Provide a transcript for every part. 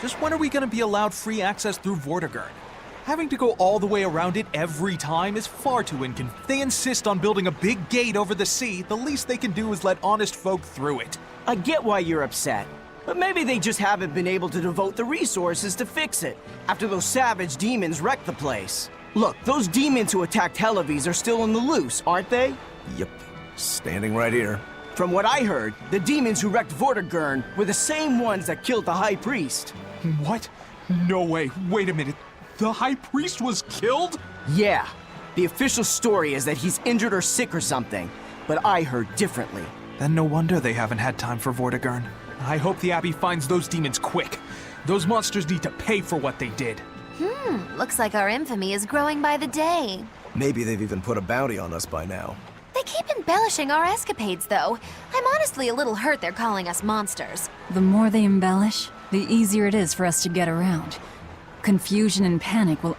Just when are we gonna be allowed free access through Vortigern? Having to go all the way around it every time is far too inconvenient. They insist on building a big gate over the sea. The least they can do is let honest folk through it. I get why you're upset, but maybe they just haven't been able to devote the resources to fix it after those savage demons wrecked the place. Look, those demons who attacked Helavis are still on the loose, aren't they? Yep. Standing right here. From what I heard, the demons who wrecked Vortigern were the same ones that killed the High Priest. What? No way. Wait a minute. The High Priest was killed? Yeah. The official story is that he's injured or sick or something, but I heard differently. Then no wonder they haven't had time for Vortigern. I hope the Abbey finds those demons quick. Those monsters need to pay for what they did. Looks like our infamy is growing by the day. Maybe they've even put a bounty on us by now. They keep embellishing our escapades, though. I'm honestly a little hurt they're calling us monsters. The more they embellish, the easier it is for us to get around. Confusion and panic will...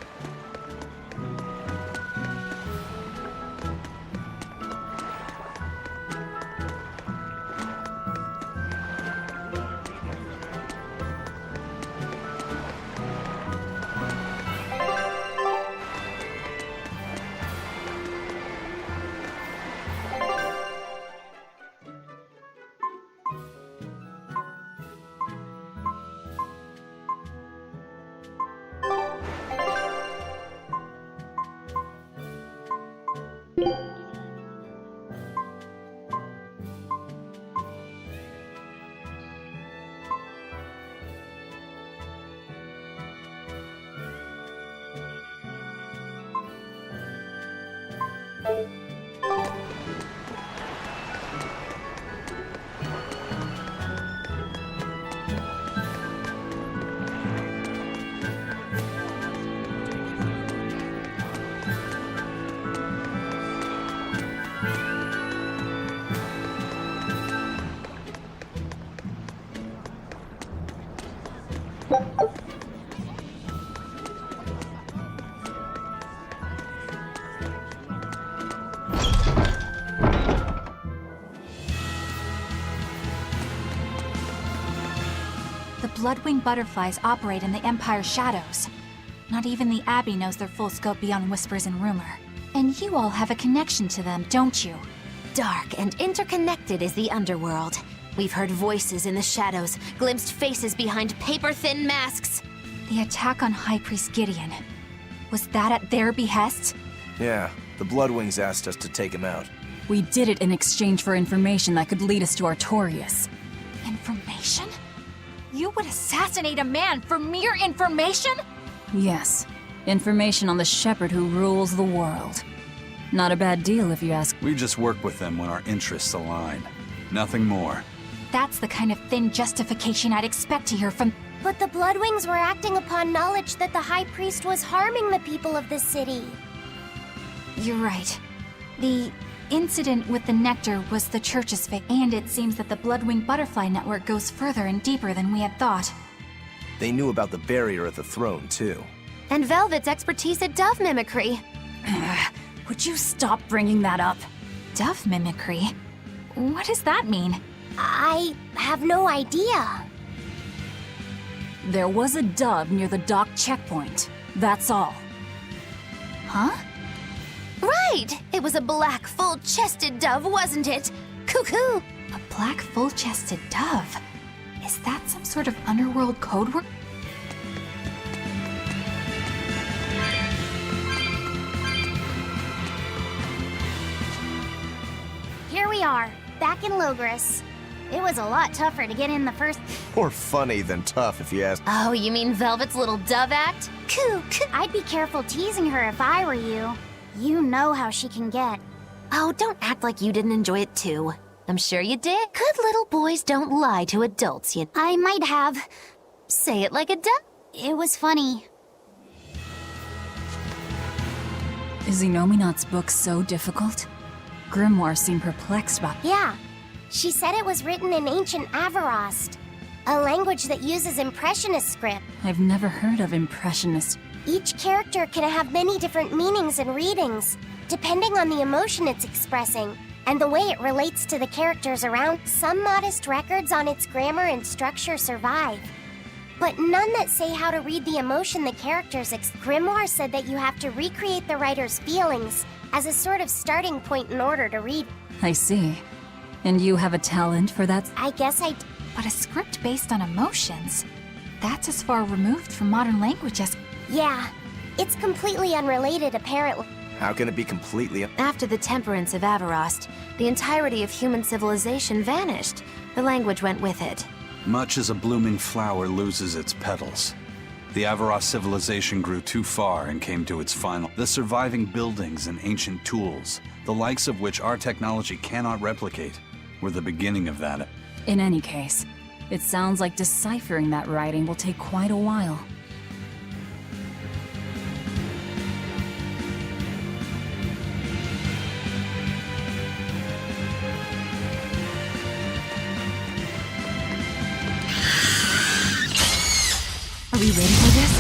The Bloodwing butterflies operate in the Empire's shadows. Not even the Abbey knows their full scope beyond whispers and rumor. And you all have a connection to them, don't you? Dark and interconnected is the underworld. We've heard voices in the shadows, glimpsed faces behind paper-thin masks. The attack on High Priest Gideon. Was that at their behest? Yeah, the Bloodwings asked us to take him out. We did it in exchange for information that could lead us to Artorias. Information? You would assassinate a man for mere information? Yes, information on the shepherd who rules the world. Not a bad deal if you ask. We just work with them when our interests align. Nothing more. That's the kind of thin justification I'd expect to hear from... But the Bloodwings were acting upon knowledge that the High Priest was harming the people of the city. You're right. The incident with the nectar was the Church's fate, and it seems that the Bloodwing Butterfly Network goes further and deeper than we had thought. They knew about the barrier at the throne, too. And Velvet's expertise at dove mimicry. Would you stop bringing that up? Dove mimicry? What does that mean? I have no idea. There was a dove near the dock checkpoint. That's all. Huh? Right! It was a black, full-chested dove, wasn't it? Cuckoo! A black, full-chested dove? Is that some sort of underworld code word? Here we are, back in Logris. It was a lot tougher to get in the first... More funny than tough, if you ask. Oh, you mean Velvet's little dove act? Coo! I'd be careful teasing her if I were you. You know how she can get. Oh, don't act like you didn't enjoy it too. I'm sure you did. Good little boys don't lie to adults, you... I might have. Say it like a dove. It was funny. Is Inominat's book so difficult? Grimoire seemed perplexed by... Yeah. She said it was written in ancient Avarost, a language that uses Impressionist script. I've never heard of Impressionist. Each character can have many different meanings and readings, depending on the emotion it's expressing, and the way it relates to the characters around. Some modest records on its grammar and structure survive, but none that say how to read the emotion the characters Grimoire said that you have to recreate the writer's feelings as a sort of starting point in order to read. I see. And you have a talent for that? I guess But a script based on emotions? That's as far removed from modern language as... Yeah, it's completely unrelated apparently. How can it be completely... After the temperance of Avarost, the entirety of human civilization vanished. The language went with it. Much as a blooming flower loses its petals. The Avarost civilization grew too far and came to its final. The surviving buildings and ancient tools, the likes of which our technology cannot replicate, were the beginning of that. In any case, it sounds like deciphering that writing will take quite a while. Are we ready for this?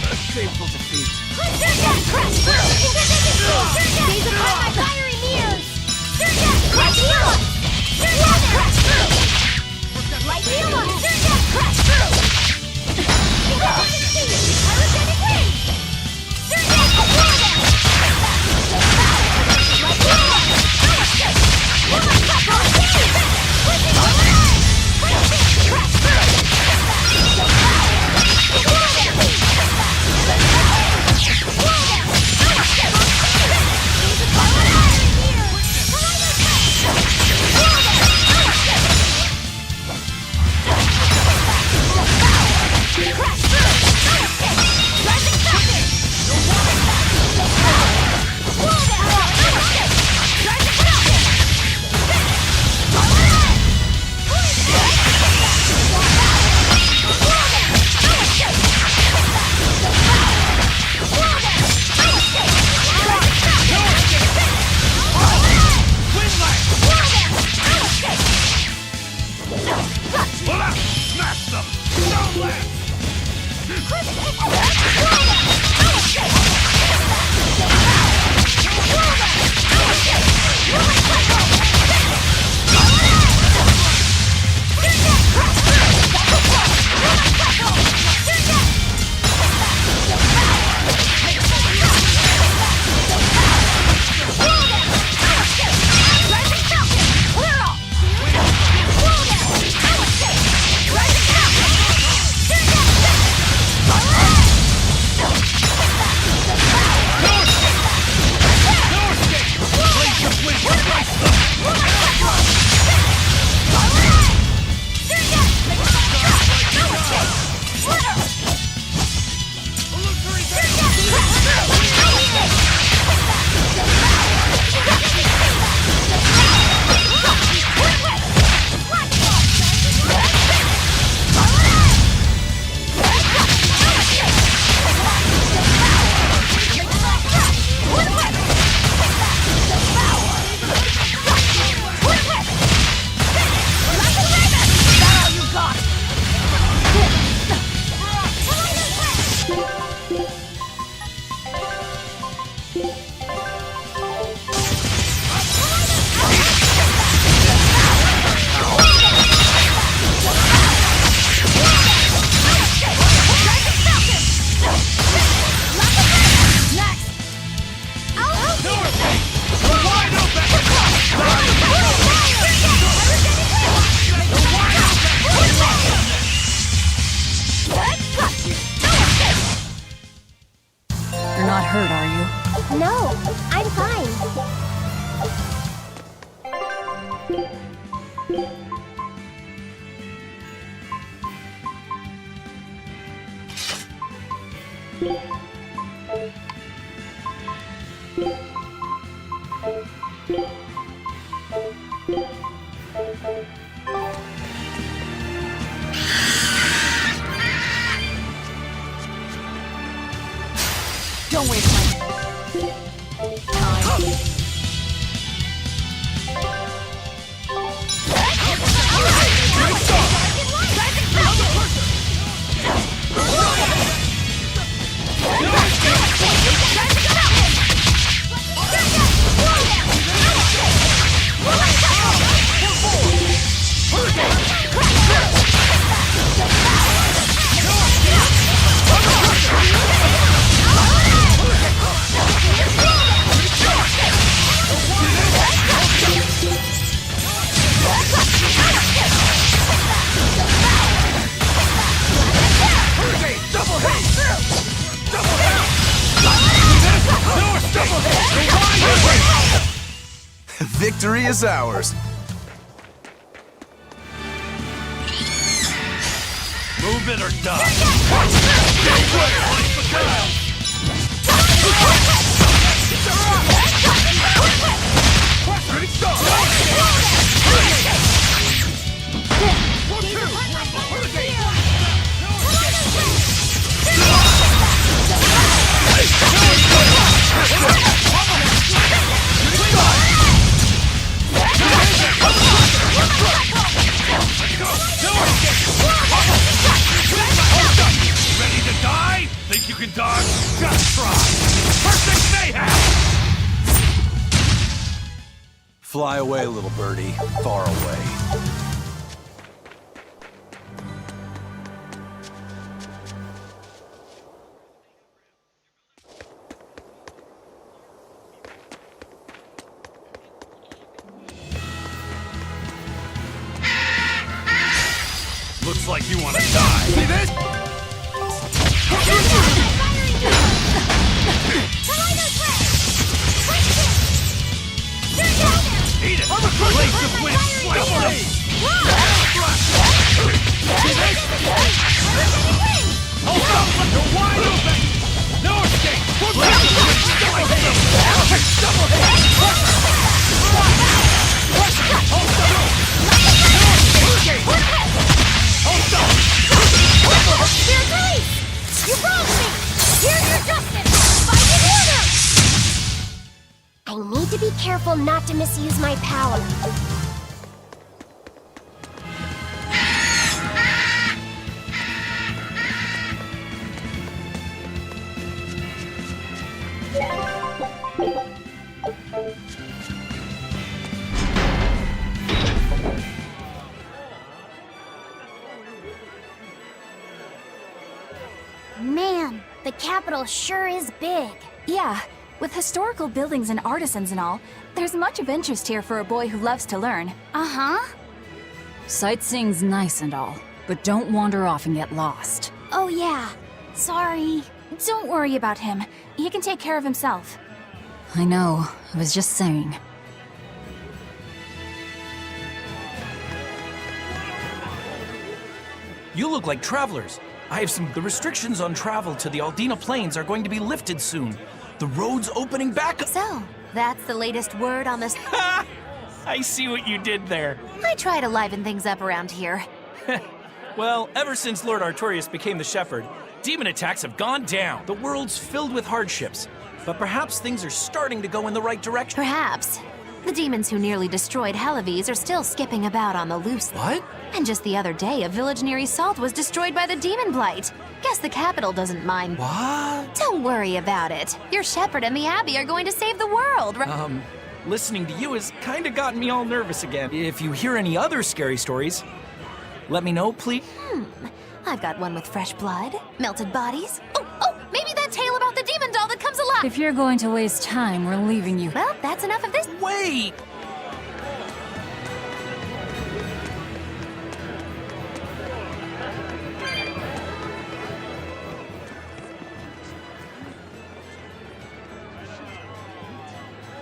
A shameful defeat. Days upon my fiery mirrors! Light me along! Crash through! No, I'm fine. Don't waste my time. Victory is ours. Move it or die. Ready to die? Think you can dodge? Just try. Perfect mayhem! Fly away, little birdie. Far away. Looks like you want to die. See this? Eat it! Blaze of wind! Flash blade! See this? Hold up! You're wide open! No escape! Blaze of wind! Double hit! Double hit! Hold up! No escape! Hold up! Dear Grace! You wronged me! Here's your justice! Fight in order! I need to be careful not to misuse my power. Man, the capital sure is big. Yeah, with historical buildings and artisans and all, there's much of interest here for a boy who loves to learn. Uh-huh. Sightseeing's nice and all, but don't wander off and get lost. Oh yeah. Sorry. Don't worry about him. He can take care of himself. I know, I was just saying. You look like travelers. The restrictions on travel to the Aldina Plains are going to be lifted soon. The road's opening back up. So, that's the latest word on this. Ha! I see what you did there. I try to liven things up around here. Well, ever since Lord Artorias became the Shepherd, demon attacks have gone down. The world's filled with hardships, but perhaps things are starting to go in the right direction. Perhaps. The demons who nearly destroyed Helives are still skipping about on the loose. What? And just the other day, a village near Salt was destroyed by the demon blight. Guess the capital doesn't mind. What? Don't worry about it. Your shepherd and the Abbey are going to save the world, right? Listening to you has kind of gotten me all nervous again. If you hear any other scary stories, let me know, please. I've got one with fresh blood, melted bodies. Oh, maybe that tale about the demon doll that comes alive. If you're going to waste time, we're leaving you. Well, that's enough of this. Wait!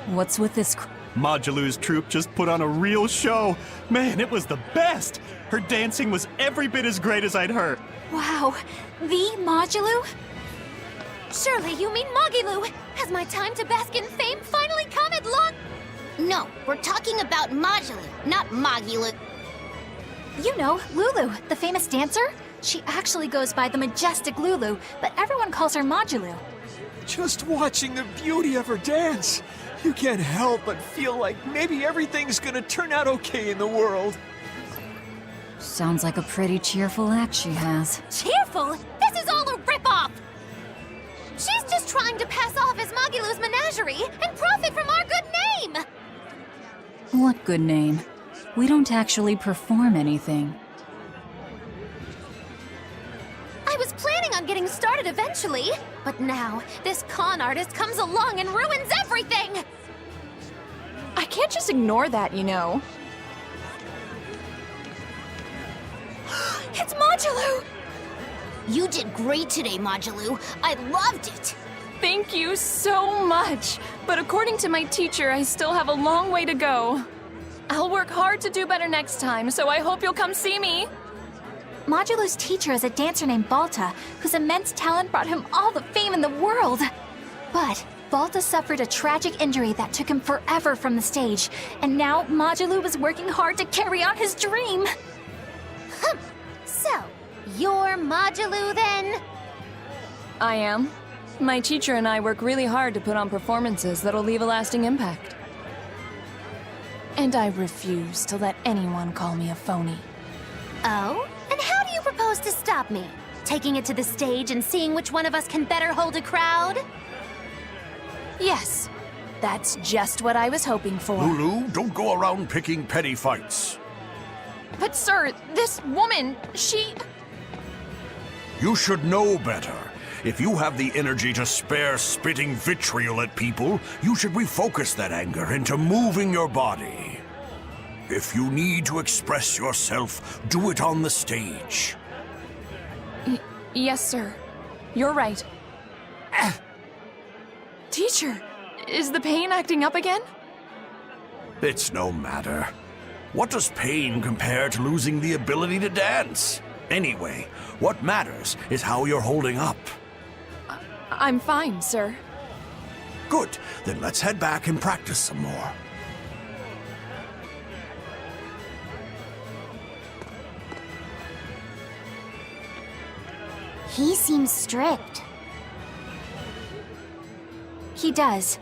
What's with this Modulu's troupe just put on a real show. Man, it was the best! Her dancing was every bit as great as I'd heard. Wow, the Modulu? Surely you mean Mogilu. Has my time to bask in fame finally come at long? No, we're talking about Modulu, not Mogilu. You know, Lulu, the famous dancer? She actually goes by the majestic Lulu, but everyone calls her Modulu. Just watching the beauty of her dance, you can't help but feel like maybe everything's gonna turn out okay in the world. Sounds like a pretty cheerful act she has. Cheerful? This is all a ripoff! She's just trying to pass off as Mogilu's menagerie and profit from our good name! What good name? We don't actually perform anything. I was planning on getting started eventually, but now this con artist comes along and ruins everything! I can't just ignore that, you know. It's Modulu! You did great today, Modulu. I loved it. Thank you so much. But according to my teacher, I still have a long way to go. I'll work hard to do better next time, so I hope you'll come see me. Modulu's teacher is a dancer named Balta, whose immense talent brought him all the fame in the world. But Balta suffered a tragic injury that took him forever from the stage, and now Modulu is working hard to carry out his dream. So, you're Modulu then? I am. My teacher and I work really hard to put on performances that'll leave a lasting impact. And I refuse to let anyone call me a phony. Oh? And how do you propose to stop me? Taking it to the stage and seeing which one of us can better hold a crowd? Yes, that's just what I was hoping for. Lulu, don't go around picking petty fights. But sir, this woman, she... You should know better. If you have the energy to spare spitting vitriol at people, you should refocus that anger into moving your body. If you need to express yourself, do it on the stage. Yes, sir. You're right. Teacher, is the pain acting up again? It's no matter. What does pain compare to losing the ability to dance? Anyway, what matters is how you're holding up. I'm fine, sir. Good, then let's head back and practice some more. He seems strict. He does.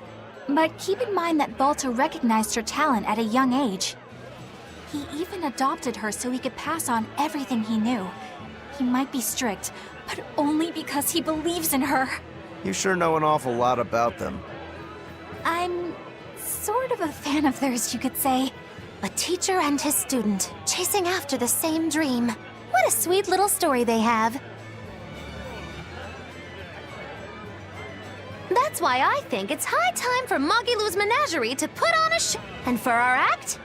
But keep in mind that Balta recognized her talent at a young age. He even adopted her so he could pass on everything he knew. He might be strict, but only because he believes in her. You sure know an awful lot about them. I'm sort of a fan of theirs, you could say. A teacher and his student, chasing after the same dream. What a sweet little story they have. That's why I think it's high time for Magilu's Menagerie to put on a show. And for our act?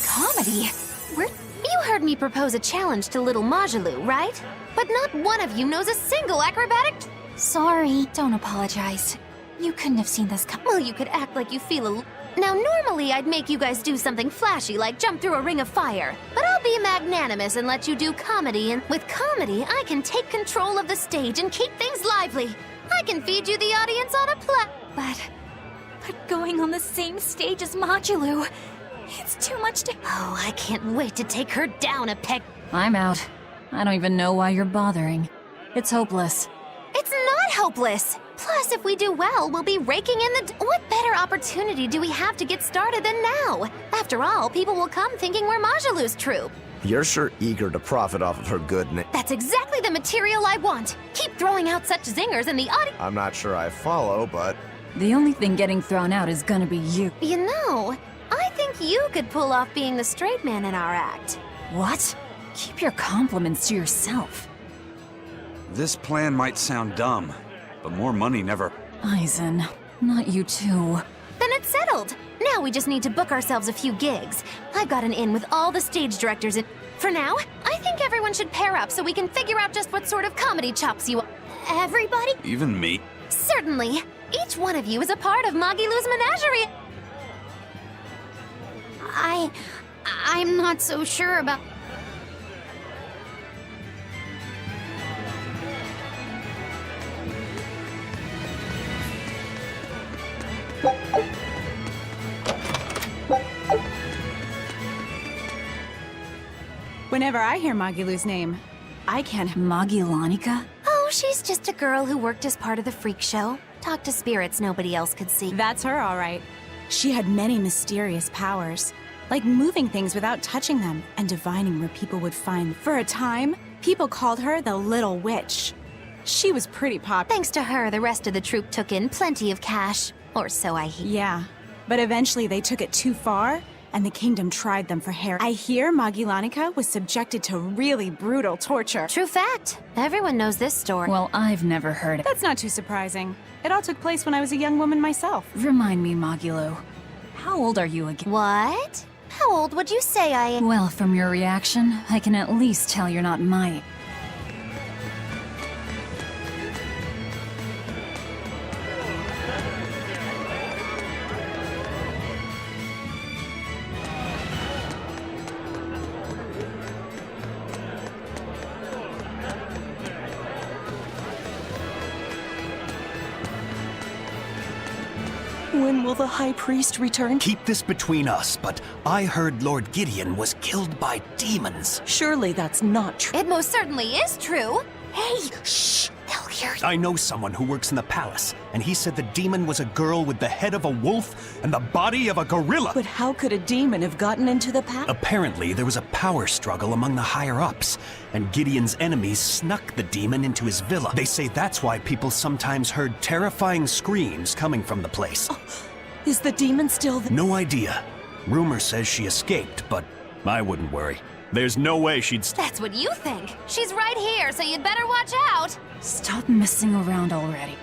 Comedy. You heard me propose a challenge to little Magilu, right? But not one of you knows a single acrobatic... Sorry. Don't apologize. You couldn't have seen this coming. Well, you could act like you feel a... Now, normally I'd make you guys do something flashy like jump through a ring of fire. But I'll be magnanimous and let you do comedy, and with comedy, I can take control of the stage and keep things lively. I can feed you the audience on a But going on the same stage as Modulu, it's too much to... Oh, I can't wait to take her down a peg. I'm out. I don't even know why you're bothering. It's hopeless. It's not hopeless. Plus, if we do well, we'll be raking in the... What better opportunity do we have to get started than now? After all, people will come thinking we're Majulu's troupe. You're sure eager to profit off of her good name. That's exactly the material I want. Keep throwing out such zingers and the audience... I'm not sure I follow, but... The only thing getting thrown out is gonna be you. You know, I think you could pull off being the straight man in our act. What? Keep your compliments to yourself. This plan might sound dumb, but more money never... Eisen, not you too. Then it's settled. Now we just need to book ourselves a few gigs. I've got an in with all the stage directors and... For now, I think everyone should pair up so we can figure out just what sort of comedy chops you... Everybody? Even me? Certainly. Each one of you is a part of Magilu's Menagerie. I'm not so sure about... Whenever I hear Magilu's name, I can't... Magilanica? Oh, she's just a girl who worked as part of the freak show. Talked to spirits nobody else could see. That's her, all right. She had many mysterious powers, like moving things without touching them and divining where people would find. For a time, people called her the Little Witch. She was pretty popular. Thanks to her, the rest of the troupe took in plenty of cash. Or so I hear. Yeah, but eventually they took it too far, and the kingdom tried them for hair. I hear Magilanica was subjected to really brutal torture. True fact. Everyone knows this story. Well, I've never heard it. That's not too surprising. It all took place when I was a young woman myself. Remind me, Magilu. How old are you again? What? How old would you say I am? Well, from your reaction, I can at least tell you're not my... When will the High Priest return? Keep this between us, but I heard Lord Gideon was killed by demons. Surely that's not true. It most certainly is true. Hey, shh, they'll hear you. I know someone who works in the palace, and he said the demon was a girl with the head of a wolf and the body of a gorilla. But how could a demon have gotten into the palace? Apparently, there was a power struggle among the higher-ups, and Gideon's enemies snuck the demon into his villa. They say that's why people sometimes heard terrifying screams coming from the place. Is the demon still there? No idea. Rumor says she escaped, but I wouldn't worry. There's no way she'd That's what you think. She's right here, so you'd better watch out. Stop messing around already.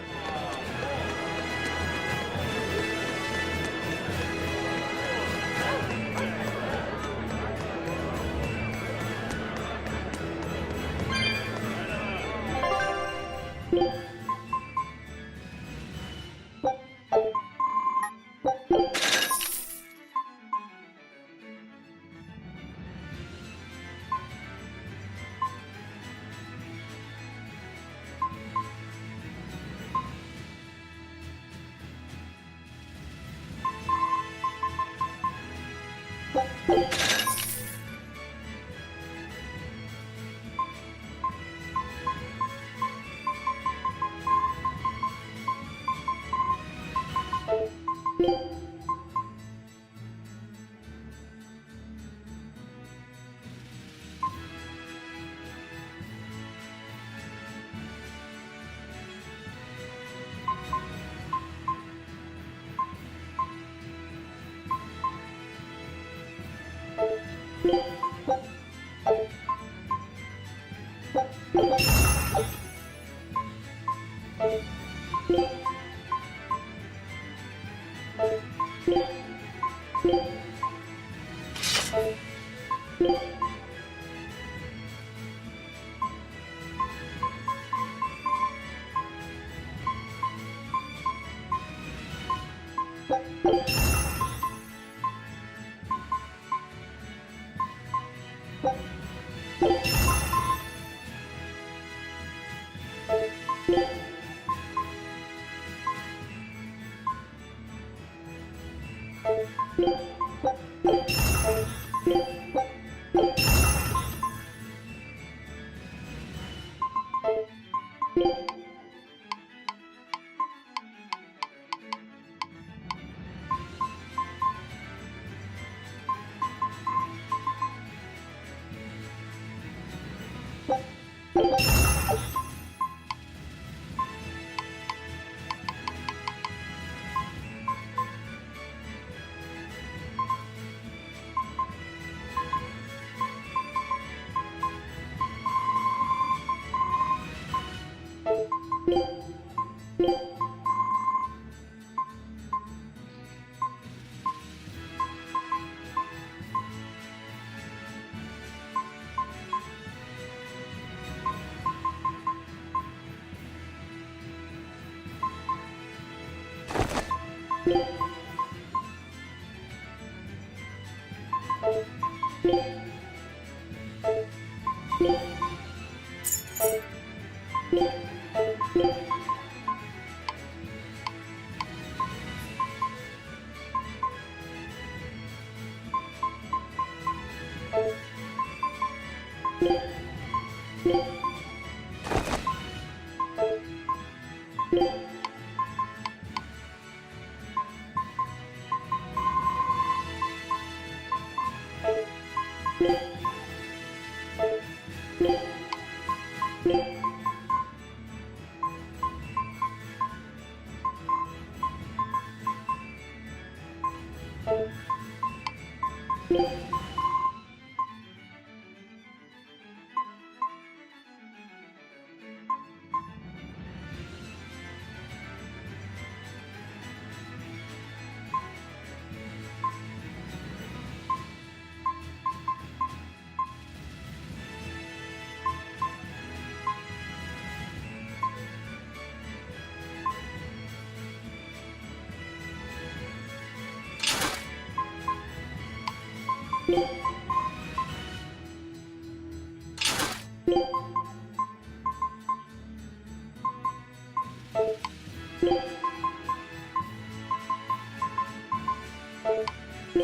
The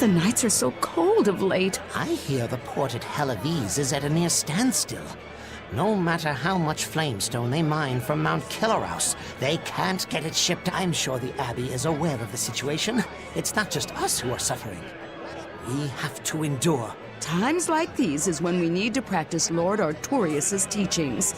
nights are so cold of late. I hear the port at Helavis is at a near standstill. No matter how much flamestone they mine from Mount Killerhouse, they can't get it shipped. I'm sure the Abbey is aware of the situation. It's not just us who are suffering. We have to endure. Times like these is when we need to practice Lord Artorias' teachings.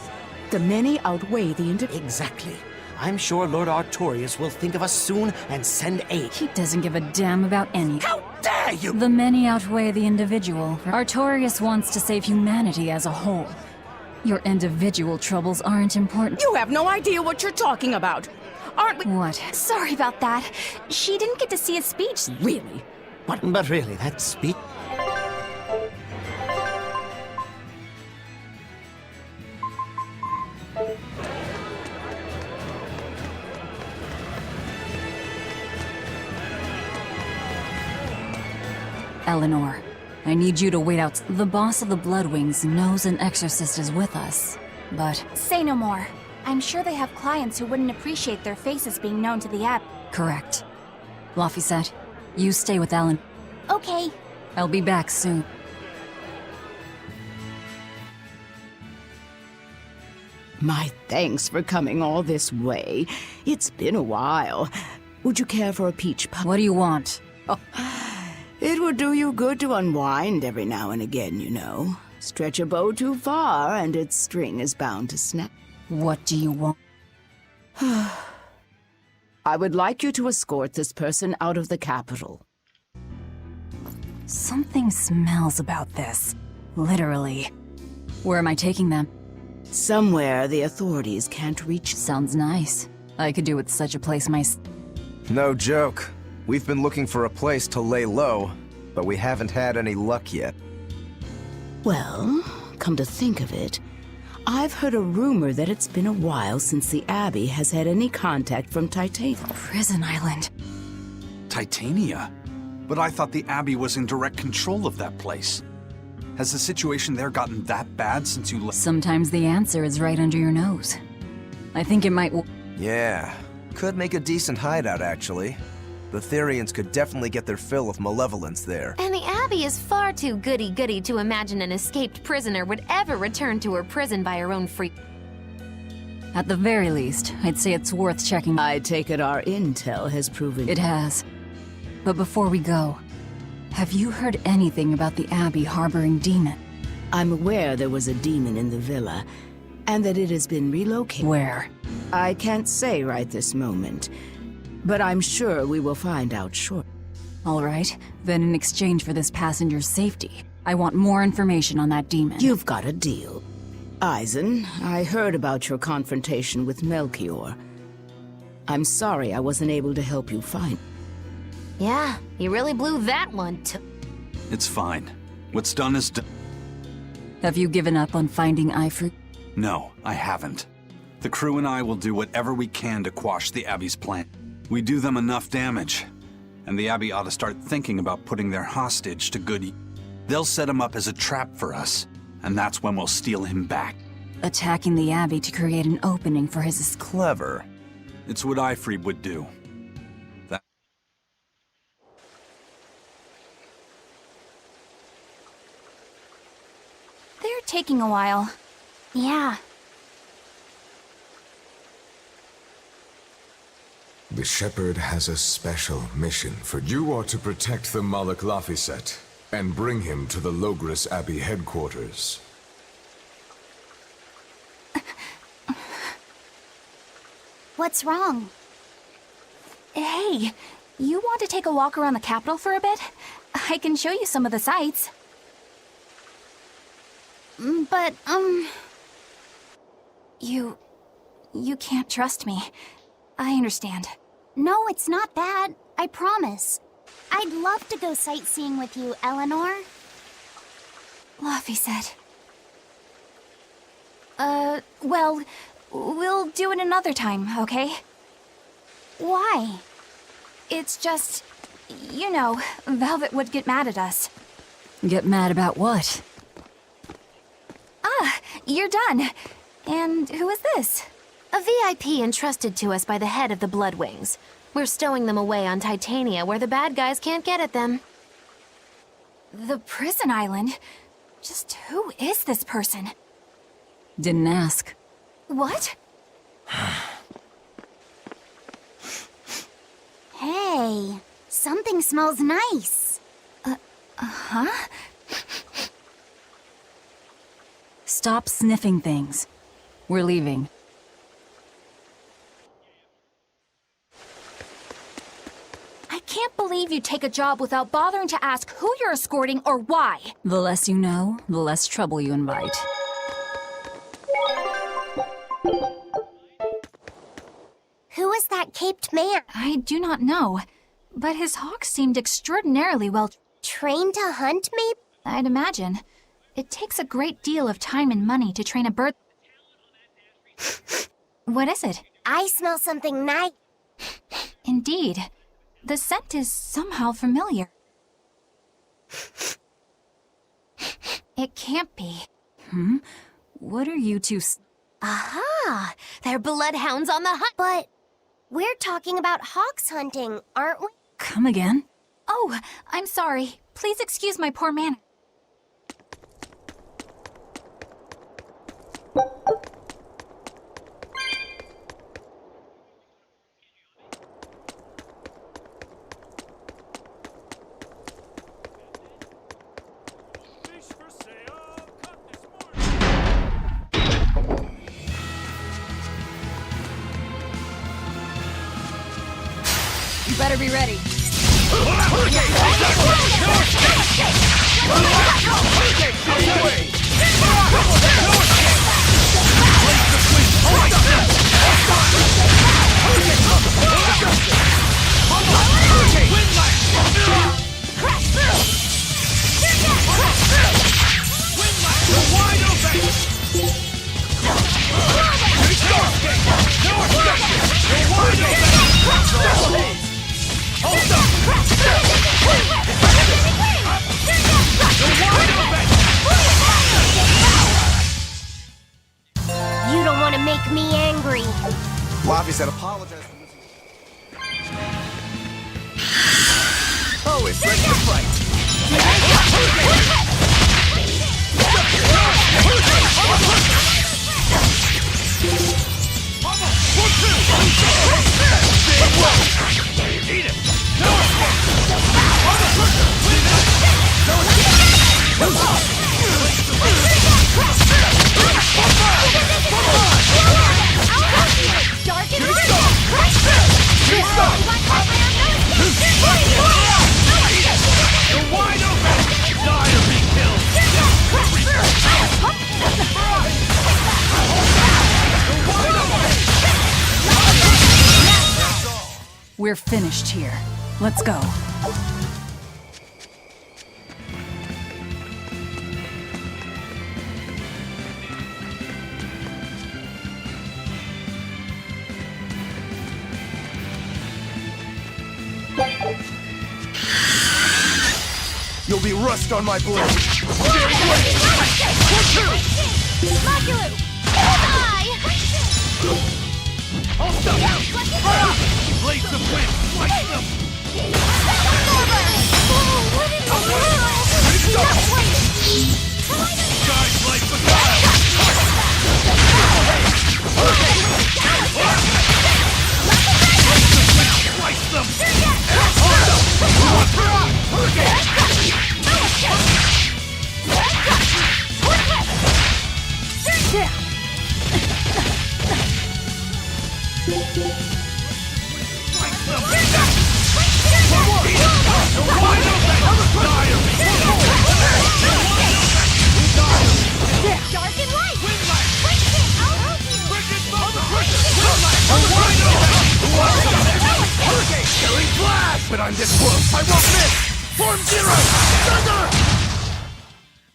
The many outweigh the individual. Exactly. I'm sure Lord Artorias will think of us soon and send aid. He doesn't give a damn about any. How dare you! The many outweigh the individual. Artorias wants to save humanity as a whole. Your individual troubles aren't important. You have no idea what you're talking about. Aren't we? What? Sorry about that. She didn't get to see his speech. Really? But really, that speech... Eleanor, I need you to wait out. The boss of the Bloodwings knows an exorcist is with us, but... Say no more. I'm sure they have clients who wouldn't appreciate their faces being known to the app. Correct. Laphicet, you stay with Ellen. Okay. I'll be back soon. My thanks for coming all this way. It's been a while. Would you care for a peach pie? What do you want? Oh, it would do you good to unwind every now and again, you know. Stretch a bow too far and its string is bound to snap. What do you want? I would like you to escort this person out of the capital. Something smells about this. Literally. Where am I taking them? Somewhere the authorities can't reach. Sounds nice. I could do with such a place myself. No joke. We've been looking for a place to lay low, but we haven't had any luck yet. Well, come to think of it, I've heard a rumor that it's been a while since the Abbey has had any contact from Titania. Prison Island. Titania? But I thought the Abbey was in direct control of that place. Has the situation there gotten that bad since you left? Sometimes the answer is right under your nose. I think it might... Yeah, could make a decent hideout, actually. The Therians could definitely get their fill of malevolence there. And the Abbey is far too goody-goody to imagine an escaped prisoner would ever return to her prison by her own free... At the very least, I'd say it's worth checking. I take it our intel has proven... It has. But before we go, have you heard anything about the Abbey harboring demon? I'm aware there was a demon in the villa, and that it has been relocated. Where? I can't say right this moment, but I'm sure we will find out shortly. All right, then in exchange for this passenger's safety, I want more information on that demon. You've got a deal. Eisen, I heard about your confrontation with Melchior. I'm sorry I wasn't able to help you find... Yeah, you really blew that one too. It's fine. What's done is done. Have you given up on finding Ifrit? No, I haven't. The crew and I will do whatever we can to quash the Abbey's plan. We do them enough damage, and the Abbey ought to start thinking about putting their hostage to good use. They'll set him up as a trap for us, and that's when we'll steal him back. Attacking the Abbey to create an opening for his... Clever. It's what Ifrit would do. They're taking a while. Yeah. The Shepherd has a special mission for you. You are to protect the Malak Laphicet and bring him to the Logris Abbey headquarters. What's wrong? Hey, you want to take a walk around the capital for a bit? I can show you some of the sights. But, You can't trust me. I understand. No, it's not that. I promise. I'd love to go sightseeing with you, Eleanor. Laphicet. Well, we'll do it another time, okay? Why? It's just, you know, Velvet would get mad at us. Get mad about what? Ah, you're done. And who is this? A VIP entrusted to us by the head of the Bloodwings. We're stowing them away on Titania where the bad guys can't get at them. The prison island? Just who is this person? Didn't ask. What? Hey, something smells nice. Huh? Stop sniffing things. We're leaving. I can't believe you take a job without bothering to ask who you're escorting or why. The less you know, the less trouble you invite. Who is that caped man? I do not know, but his hawk seemed extraordinarily well trained to hunt, maybe? I'd imagine. It takes a great deal of time and money to train a bird. What is it? I smell something nice. Indeed. The scent is somehow familiar. It can't be. What are you two Aha! They're bloodhounds on the hunt. But we're talking about hawks hunting, aren't we? Come again? Oh, I'm sorry. Please excuse my poor manner. You better be ready. You don't want to make me angry. Laffy said apologize for losing. Always ready to fight. Eat it! We're finished here. Let's go. You'll be rust on my blade. Blades of wind, slice them! Guys like the slice them! But I'm this close, I won't miss! Form Zero! Thunder!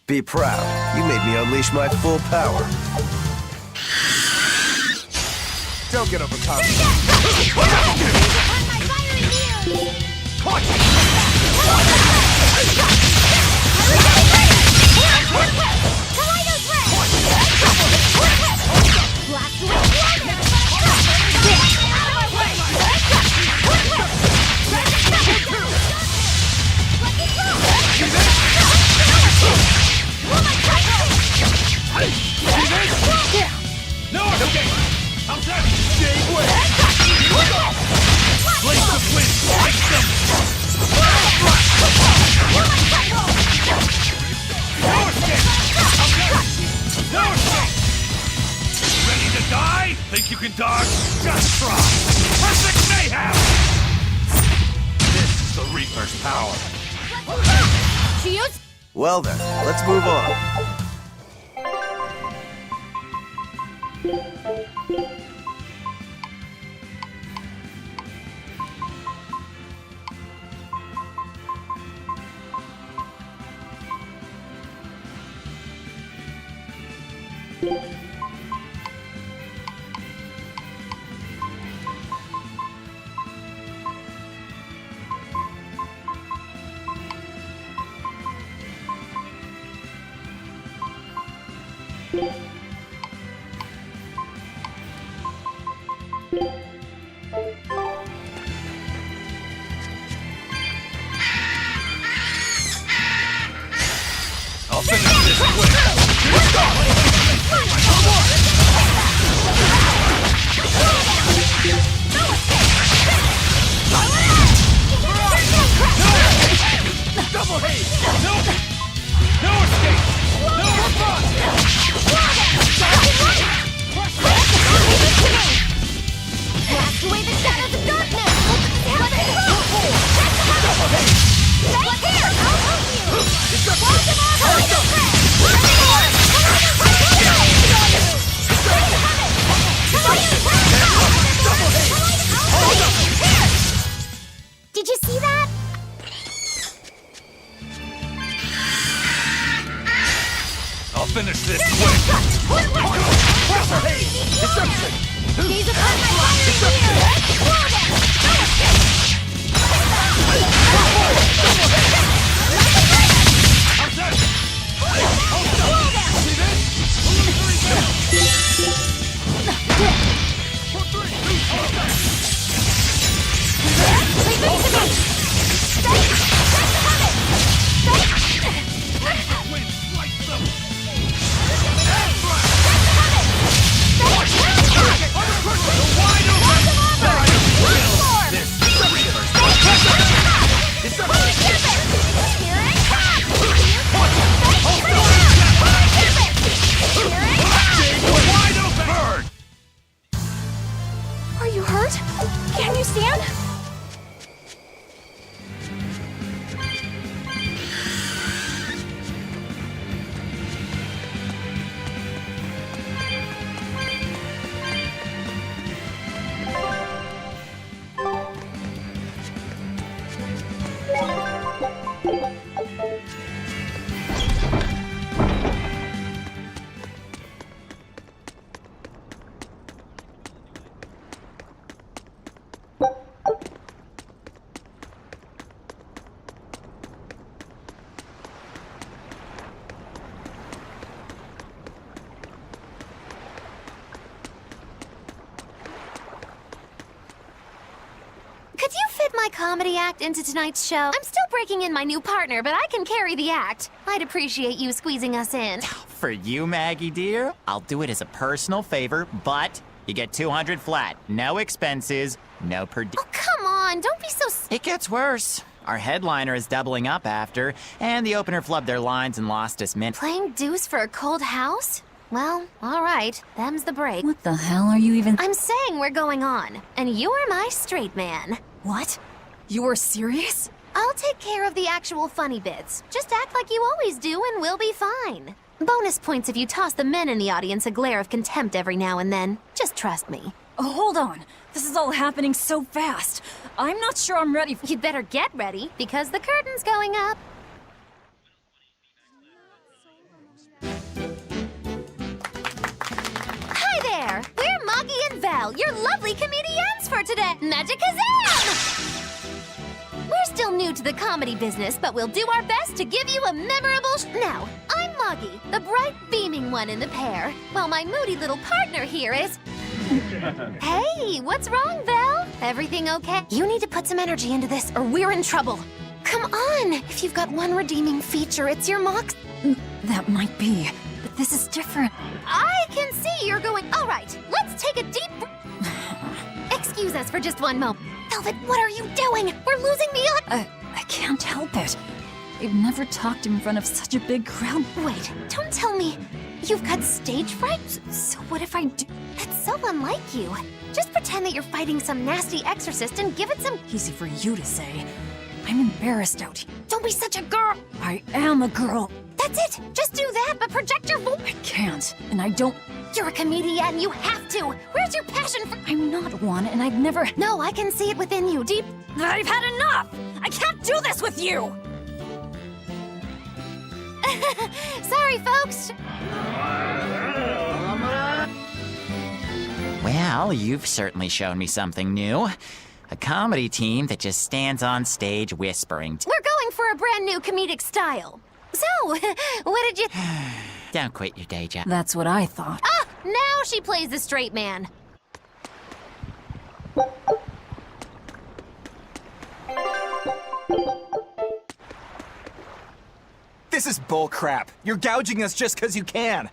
Be proud. You made me unleash my full power. Don't don't get overconfident. No escape! How's that? Stay away! Blaze of wind! Light them! No escape! No escape! Ready to die? Think you can dodge? Just try! Perfect mayhem! This is the Reaper's power. Well then, let's move on. I'll finish this quick! Double haze! No! No escape! No response! Blast away the shadows of darkness! Let's here! I'll help you! Walk them off! Did you see that? I'll finish this quick! Pressure haze! Deception! Gaze upon my fiery wheel! How's that? See this? Are you hurt? Can you stand? Could you fit my comedy act into tonight's show? I'm still breaking in my new partner, but I can carry the act. I'd appreciate you squeezing us in. For you, Maggie dear, I'll do it as a personal favor, but you get 200 flat. No expenses, no per diem. Oh, come on, don't be so... It gets worse. Our headliner is doubling up after, and the opener flubbed their lines and lost us min. Playing deuce for a cold house? Well, all right. Them's the break. What the hell are you even... I'm saying we're going on, and you're my straight man. What? You're serious? I'll take care of the actual funny bits. Just act like you always do and we'll be fine. Bonus points if you toss the men in the audience a glare of contempt every now and then. Just trust me. Oh, hold on. This is all happening so fast. I'm not sure I'm ready for... You'd better get ready, because the curtain's going up. Hi there! We're Moggy and Val. Well, you're lovely comedians for today. Magic Kazam! We're still new to the comedy business, but we'll do our best to give you a memorable Now, I'm Moggy, the bright, beaming one in the pair, while my moody little partner here is... Hey, what's wrong, Val? Everything okay? You need to put some energy into this, or we're in trouble. Come on! If you've got one redeeming feature, it's your mox... That might be, but this is different. I can see you're going... All right, let's take a deep... Excuse us for just one moment. Velvet, what are you doing? We're losing the... I can't help it. I've never talked in front of such a big crowd. Wait, don't tell me you've got stage fright? So what if I do? That's so unlike you. Just pretend that you're fighting some nasty exorcist and give it some... Easy for you to say. I'm embarrassed out here. Don't be such a girl. I am a girl. That's it. Just do that, but project your voice. I can't, and I don't... You're a comedian. You have to. Where's your passion for... I'm not one, and I've never... No, I can see it within you, deep... I've had enough! I can't do this with you! Sorry, folks. Well, you've certainly shown me something new. A comedy team that just stands on stage whispering. We're going for a brand new comedic style. So, what did you... Don't quit your day job. That's what I thought. Ah! Now she plays the straight man. This is bullcrap. You're gouging us just because you can.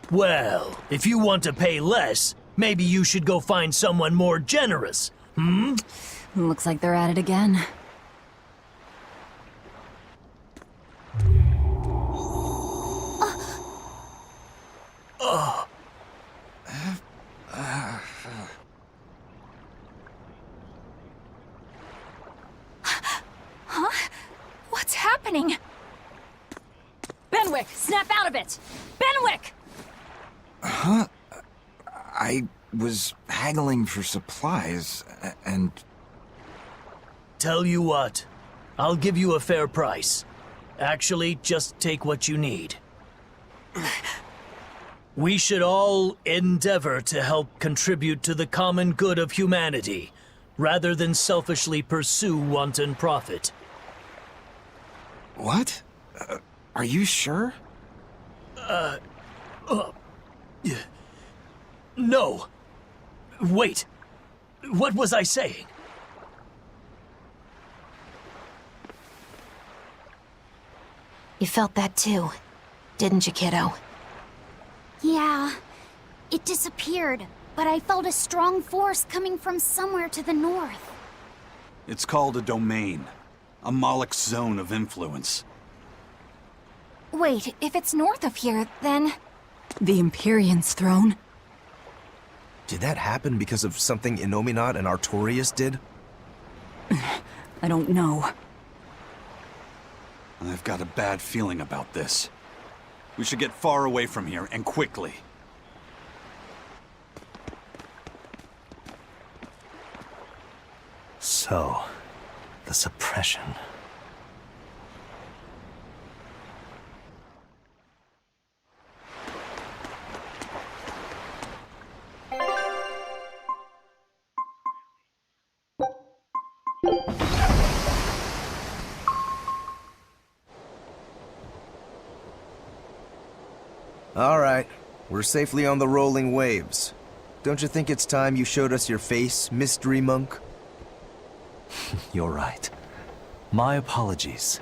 Well, if you want to pay less, maybe you should go find someone more generous. Looks like they're at it again. Huh? What's happening? Benwick, snap out of it! Benwick! Huh? I was haggling for supplies, and... Tell you what, I'll give you a fair price. Actually, just take what you need. We should all endeavor to help contribute to the common good of humanity, rather than selfishly pursue wanton profit. What? Are you sure? No. Wait. What was I saying? You felt that too, didn't you, kiddo? Yeah, it disappeared, but I felt a strong force coming from somewhere to the north. It's called a domain. A Moloch's zone of influence. Wait, if it's north of here, then... The Empyrean's throne? Did that happen because of something Innominat and Artorias did? I don't know. I've got a bad feeling about this. We should get far away from here, and quickly. So, the suppression. All right, we're safely on the rolling waves. Don't you think it's time you showed us your face, Mystery Monk? You're right. My apologies.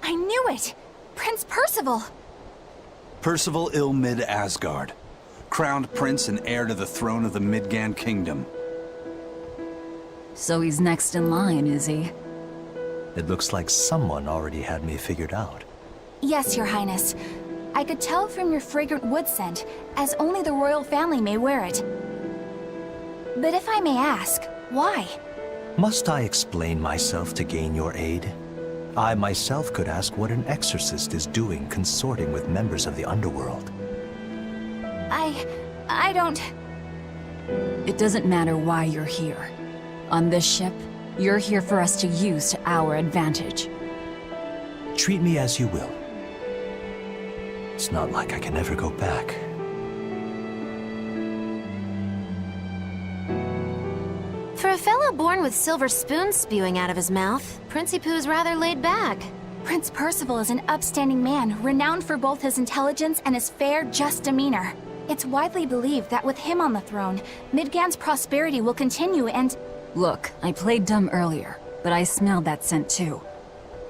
I knew it! Prince Percival! Percival Ilmid Asgard, crowned prince and heir to the throne of the Midgand Kingdom. So he's next in line, is he? It looks like someone already had me figured out. Yes, Your Highness. I could tell from your fragrant wood scent, as only the royal family may wear it. But if I may ask, why? Must I explain myself to gain your aid? I myself could ask what an exorcist is doing consorting with members of the underworld. I don't... It doesn't matter why you're here. On this ship, you're here for us to use to our advantage. Treat me as you will. It's not like I can ever go back. For a fellow born with silver spoons spewing out of his mouth, Princi Poo's rather laid back. Prince Percival is an upstanding man, renowned for both his intelligence and his fair, just demeanor. It's widely believed that with him on the throne, Midgand's prosperity will continue and... Look, I played dumb earlier, but I smelled that scent too.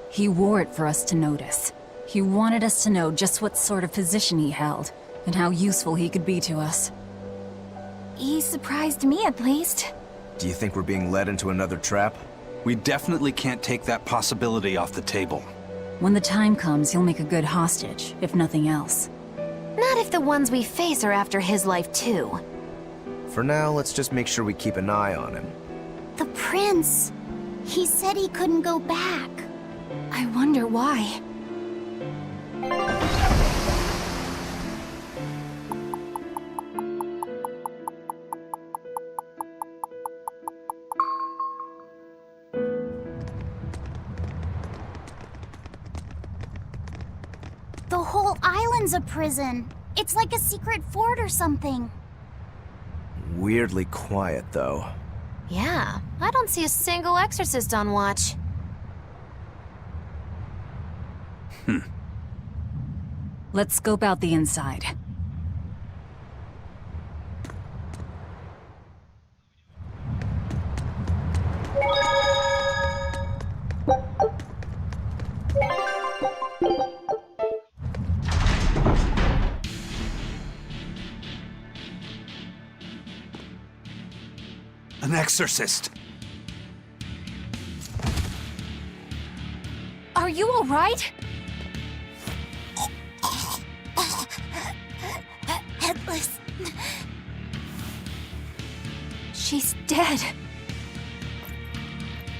He wore it for us to notice. He wanted us to know just what sort of position he held, and how useful he could be to us. He surprised me, at least. Do you think we're being led into another trap? We definitely can't take that possibility off the table. When the time comes, he'll make a good hostage, if nothing else. Not if the ones we face are after his life too. For now, let's just make sure we keep an eye on him. The prince. He said he couldn't go back. I wonder why. The whole island's a prison. It's like a secret fort or something. Weirdly quiet, though. Yeah, I don't see a single exorcist on watch. Let's scope out the inside. An exorcist! Are you all right? Headless. She's dead.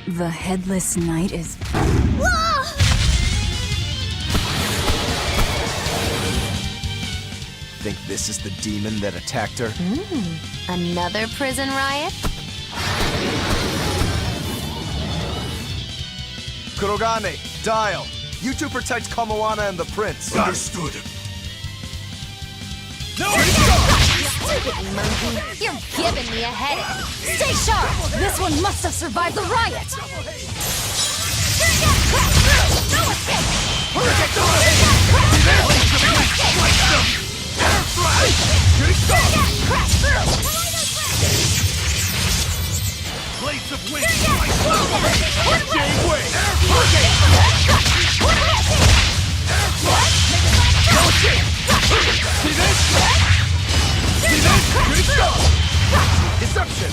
The Headless Knight is... Think this is the demon that attacked her? Another prison riot? Kurogane, Dial, you two protect Kamoana and the prince. Understood. Stupid monkey! You're giving me a headache! Stay sharp! This one must have survived the riot! Blades of wind! Deception!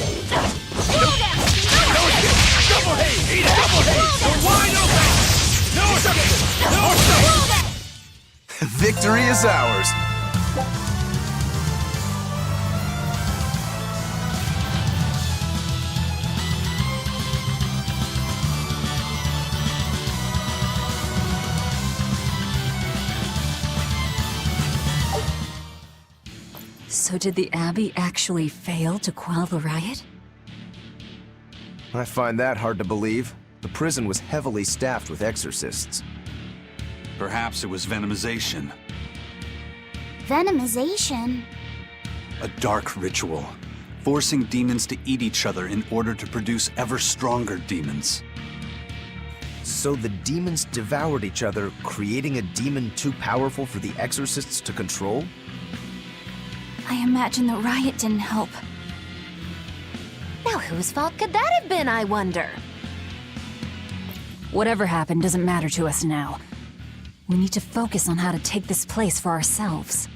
Double haze! Eat it! Double haze! You're wide open! No deception! No deception! Victory is ours! So did the Abbey actually fail to quell the riot? I find that hard to believe. The prison was heavily staffed with exorcists. Perhaps it was venomization. Venomization? A dark ritual, forcing demons to eat each other in order to produce ever stronger demons. So the demons devoured each other, creating a demon too powerful for the exorcists to control? I imagine the riot didn't help. Now whose fault could that have been, I wonder? Whatever happened doesn't matter to us now. We need to focus on how to take this place for ourselves.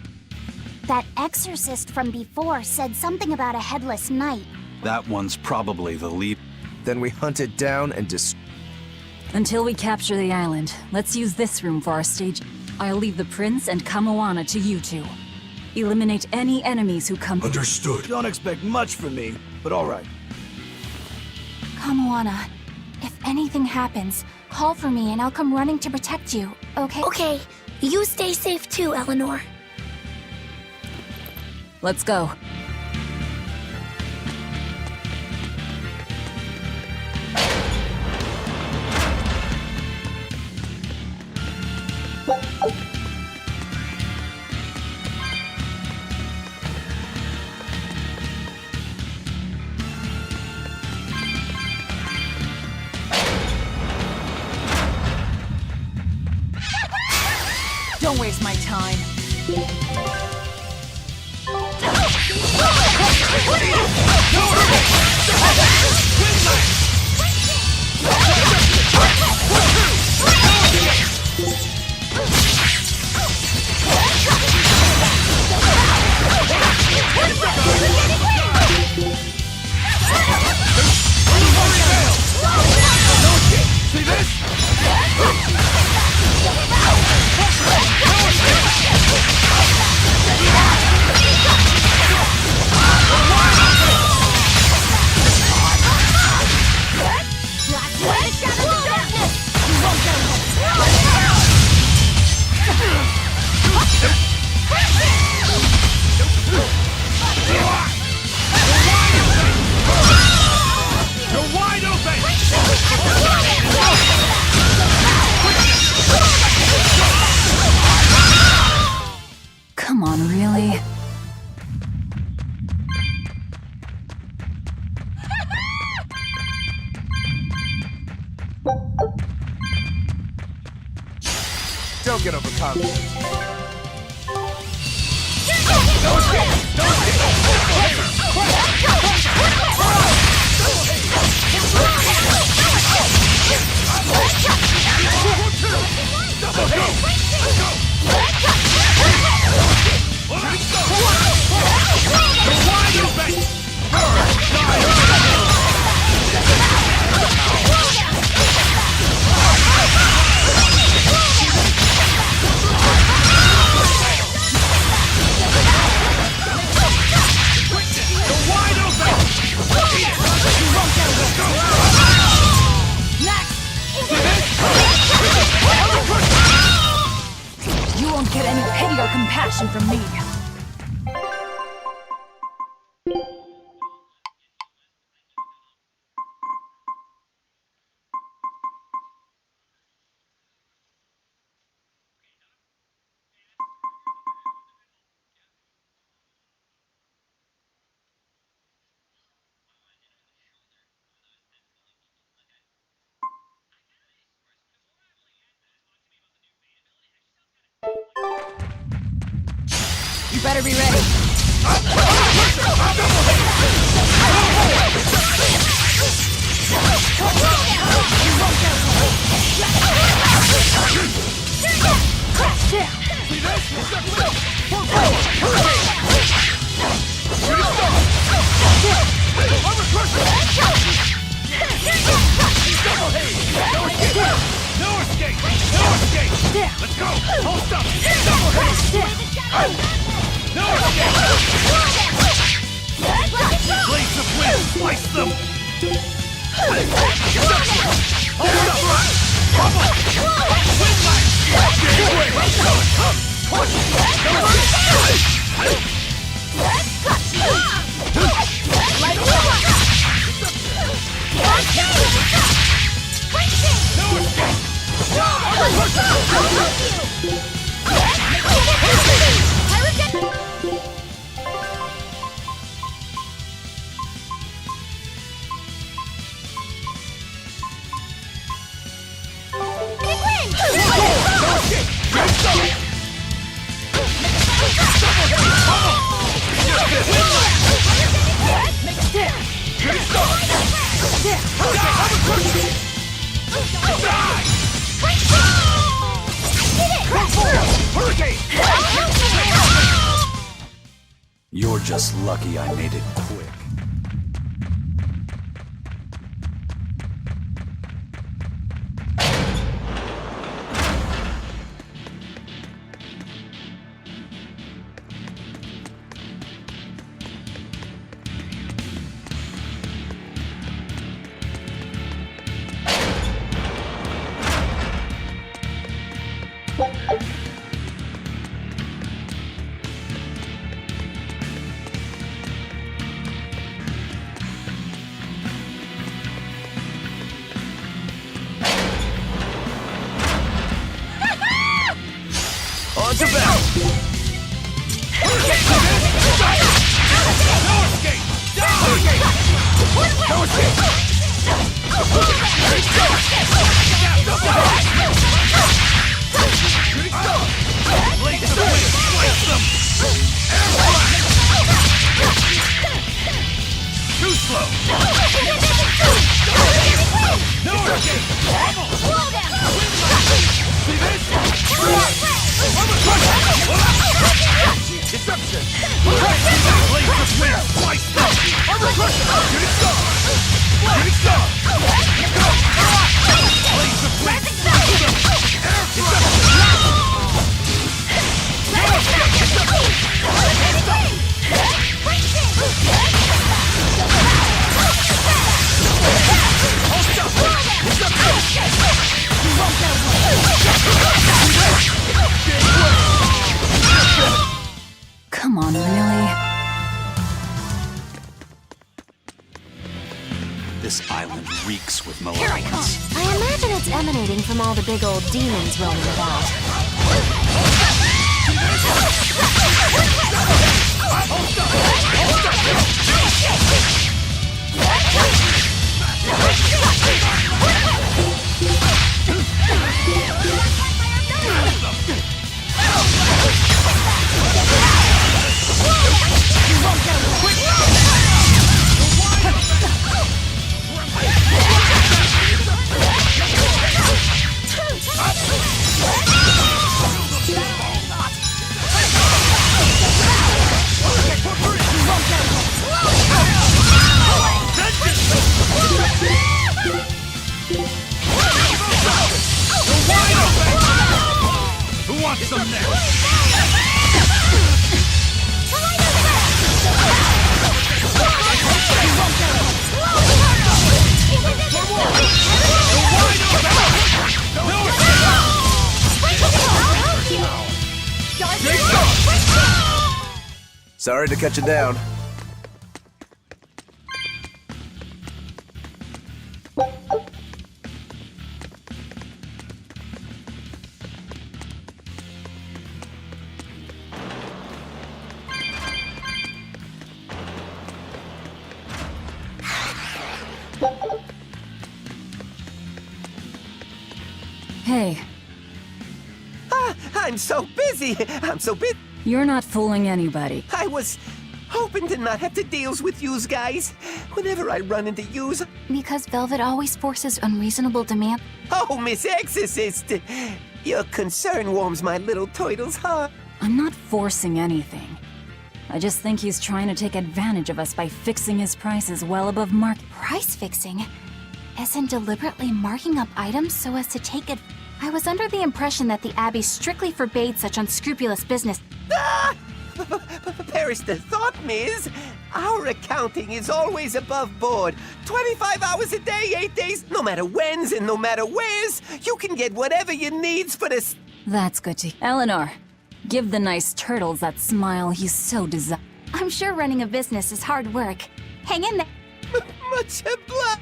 That exorcist from before said something about a headless knight. That one's probably the lead. Then we hunt it down and Until we capture the island, let's use this room for our stage. I'll leave the prince and Kamoana to you two. Eliminate any enemies who come. Understood. Don't expect much from me, but all right. Kamoana, if anything happens, call for me and I'll come running to protect you, okay? Okay, you stay safe too, Eleanor. Let's go. my time. See this? You're wide open! Come on, really? Don't get overconfident. You won't get any pity or compassion from me. You better be ready. No escape! No escape! Let's go! Hold up! Double hit! No escape! Blades of wind! Slice them! Hold up! Bubble! Wind light! Get away! You're just lucky I made it quick. On to battle! No escape! No escape! Too slow! No escape! Slow down! See this? Deception! Blaze of wind! Slice them! Shooting star! Shooting star! Blaze of wind! Air Come on, really? This island reeks with malevolence. I imagine it's emanating from all the big old demons roaming about. Who wants some next? Sorry to cut you down. Hey, I'm so busy. I'm so busy. you're not fooling anybody. I was hoping to not have to deal with yous guys. Whenever I run into yous. Because Velvet always forces unreasonable demand. Oh, Miss Exorcist! Your concern warms my little turtle's heart. I'm not forcing anything. I just think he's trying to take advantage of us by fixing his prices well above market. Price fixing? As in deliberately marking up items so as to take it. I was under the impression that the Abbey strictly forbade such unscrupulous business. Ah! Perish the thought, Miss. Our accounting is always above board. 25 hours a day, 8 days, no matter whens and no matter wheres. You can get whatever you needs for this. That's good to... Eleanor, give the nice turtles that smile he so desires. I'm sure running a business is hard work. Hang in there. Much obliged.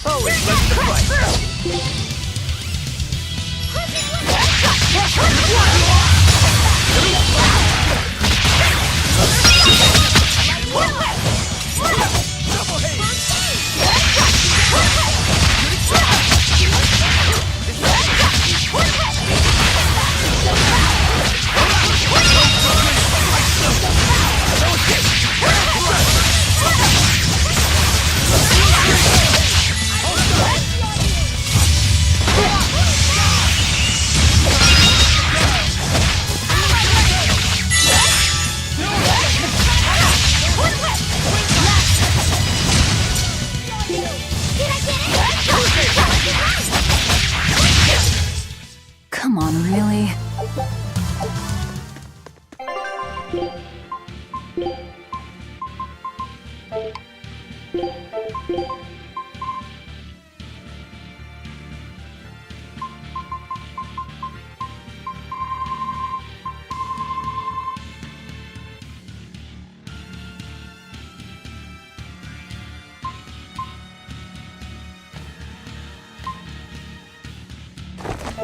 Always ready to fight.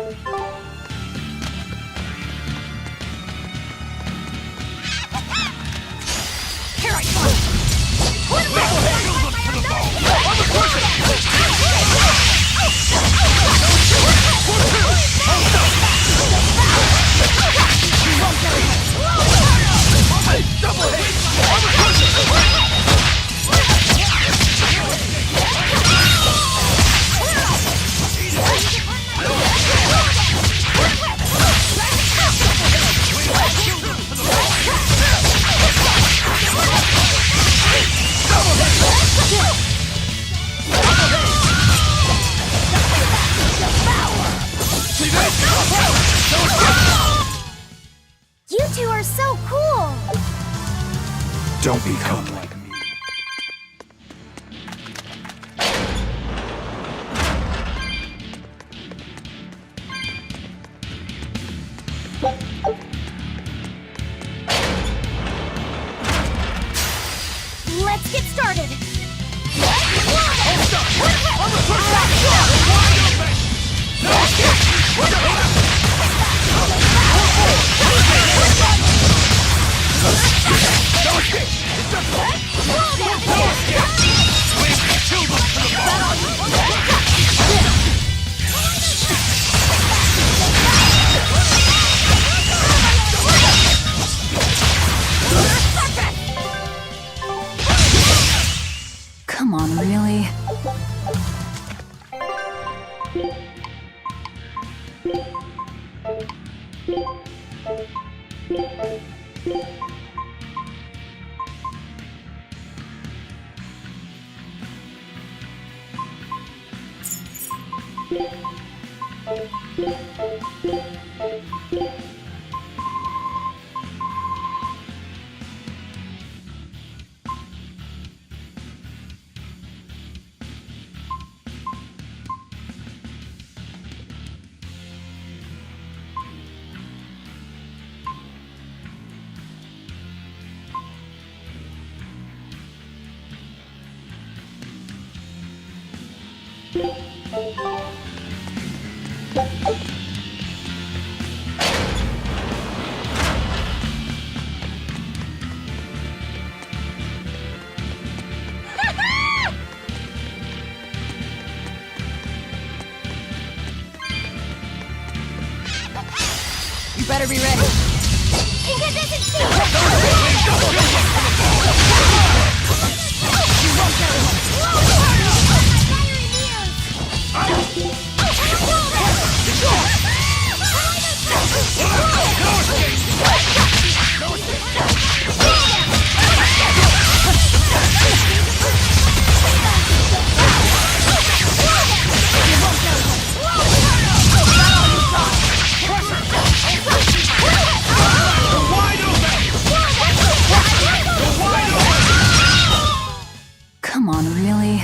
Here I come! You two are so cool! Don't become like me. Let's get started! Come on, really? You better be ready. Come on, really?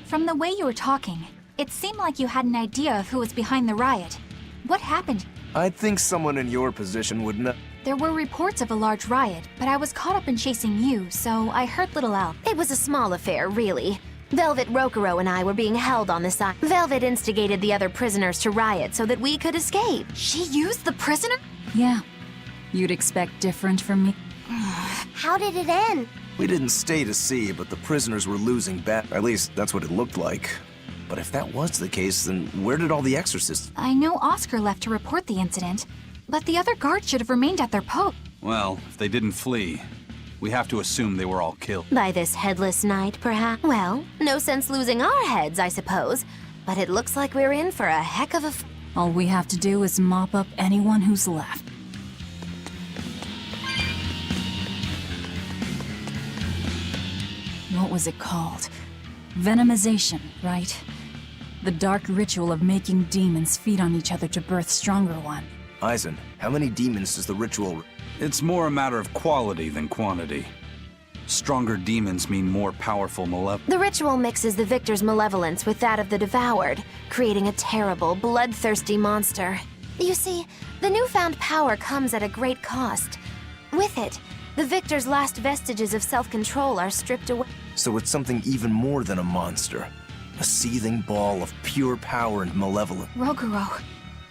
From the way you were talking, it seemed like you had an idea of who was behind the riot. What happened? I think someone in your position would know. There were reports of a large riot, but I was caught up in chasing you, so I heard little else. It was a small affair, really. Velvet Rokuro and I were being held on the side. Velvet instigated the other prisoners to riot so that we could escape. She used the prisoner? Yeah. You'd expect different from me. How did it end? We didn't stay to see, but the prisoners were losing bad. At least, that's what it looked like. But if that was the case, then where did all the exorcists? I know Oscar left to report the incident, but the other guards should have remained at their post. Well, if they didn't flee, we have to assume they were all killed. By this headless knight, perhaps? Well, no sense losing our heads, I suppose. But it looks like we're in for a heck of a All we have to do is mop up anyone who's left. What was it called? Venomization, right? The dark ritual of making demons feed on each other to birth stronger ones. Eisen, how many demons does the ritual... It's more a matter of quality than quantity. Stronger demons mean more powerful The ritual mixes the victor's malevolence with that of the devoured, creating a terrible, bloodthirsty monster. You see, the newfound power comes at a great cost. With it, the victor's last vestiges of self-control are stripped away. So it's something even more than a monster. A seething ball of pure power and malevolence. Roguro,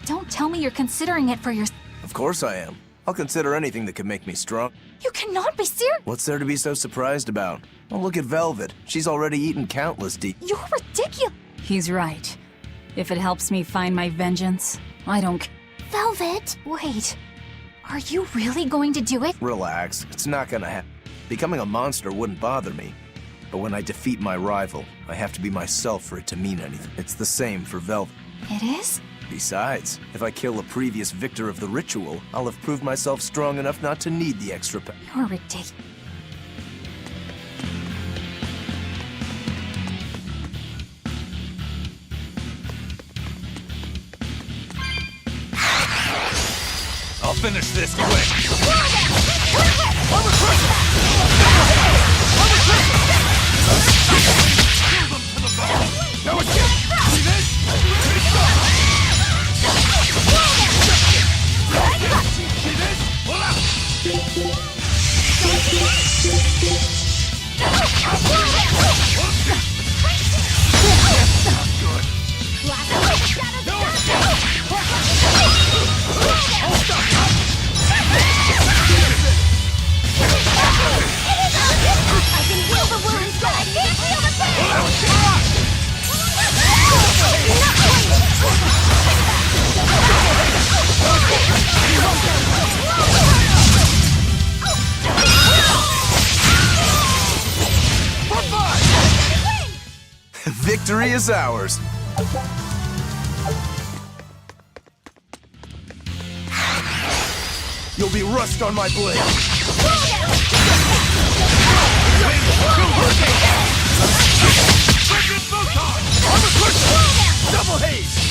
don't tell me you're considering it for your... Of course I am. I'll consider anything that can make me strong. You cannot be serious! What's there to be so surprised about? Well, look at Velvet. She's already eaten countless You're ridiculous! He's right. If it helps me find my vengeance, I don't... Velvet! Wait. Are you really going to do it? Relax. It's not gonna happen. Becoming a monster wouldn't bother me. But when I defeat my rival, I have to be myself for it to mean anything. It's the same for Velvet. It is? Besides, if I kill a previous victor of the ritual, I'll have proved myself strong enough not to need the extra power. You're ridiculous. I'll finish this quick. Now it's it! See this? See this? Pull up! I can heal the wounds, but I can't heal the pain! Victory is ours. You'll be rust on my blade. Double haze!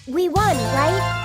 We won, right?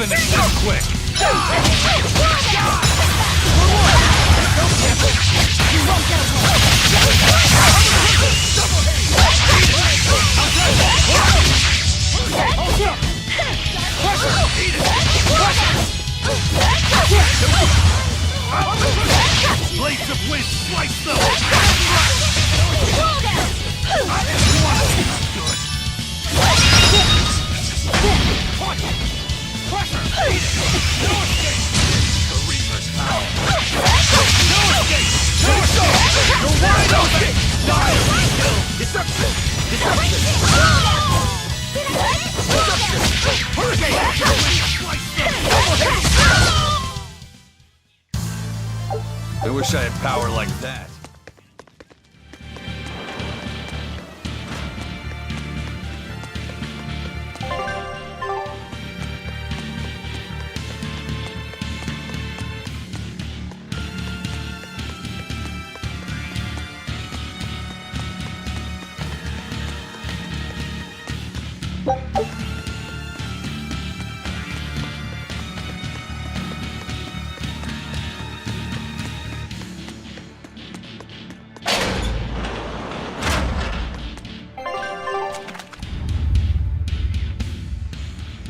finish this quick! Blades of wind, slice them! I wish I had power like that.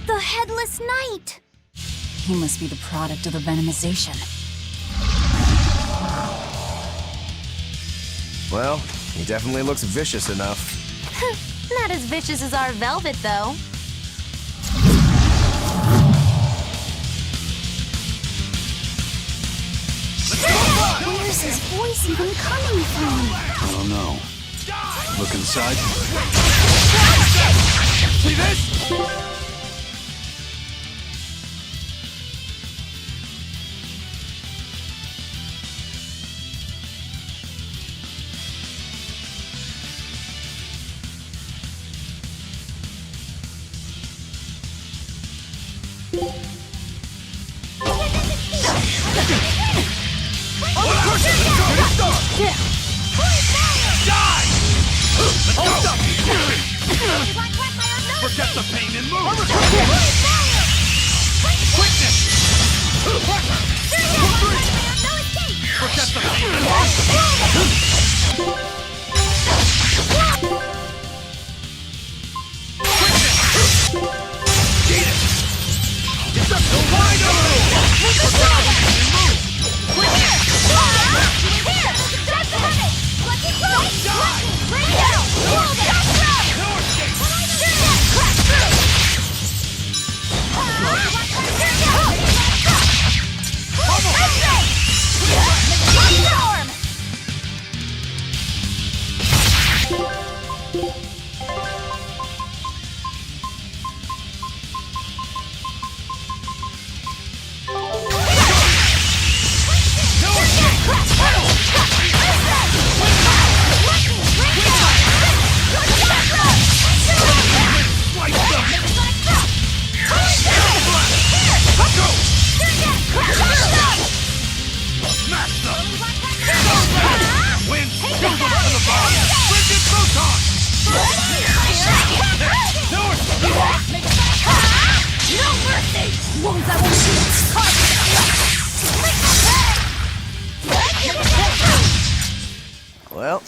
The Headless Knight! He must be the product of the venomization. Well, he definitely looks vicious enough. Not as vicious as our Velvet, though. Where's his voice even coming from? I don't know. Look inside. See this? Forget the pain and move! Quickness! Forget the pain and move! Get it! It's up to wide open! Forget the pain and move! Well.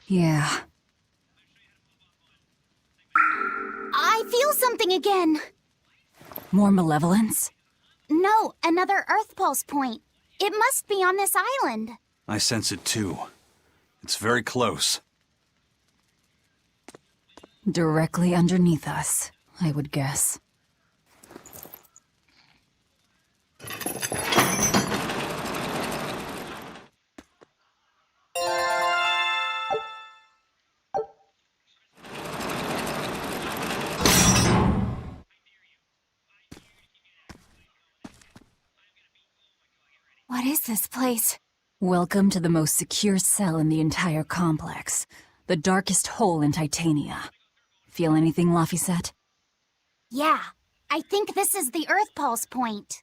Yeah. I feel something again. More malevolence? No, another Earth Pulse point. It must be on this island. I sense it too. It's very close. Directly underneath us, I would guess. What is this place? Welcome to the most secure cell in the entire complex. The darkest hole in Titania. Feel anything, Laphicet? Yeah, I think this is the Earth Pulse point.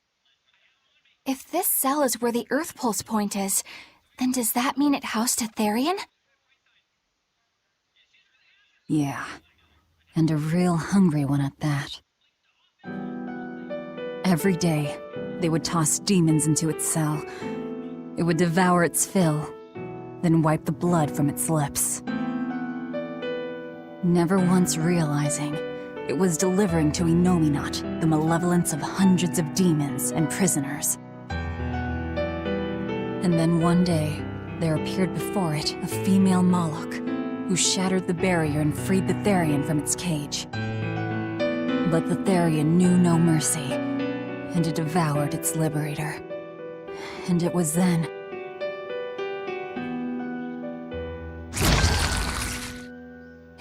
If this cell is where the Earth Pulse point is, then does that mean it housed a Therian? Yeah. And a real hungry one at that. Every day, they would toss demons into its cell. It would devour its fill, then wipe the blood from its lips. Never once realizing it was delivering to Inominat the malevolence of hundreds of demons and prisoners. And then one day, there appeared before it a female Moloch, who shattered the barrier and freed the Therian from its cage. But the Therian knew no mercy, and it devoured its liberator. And it was then...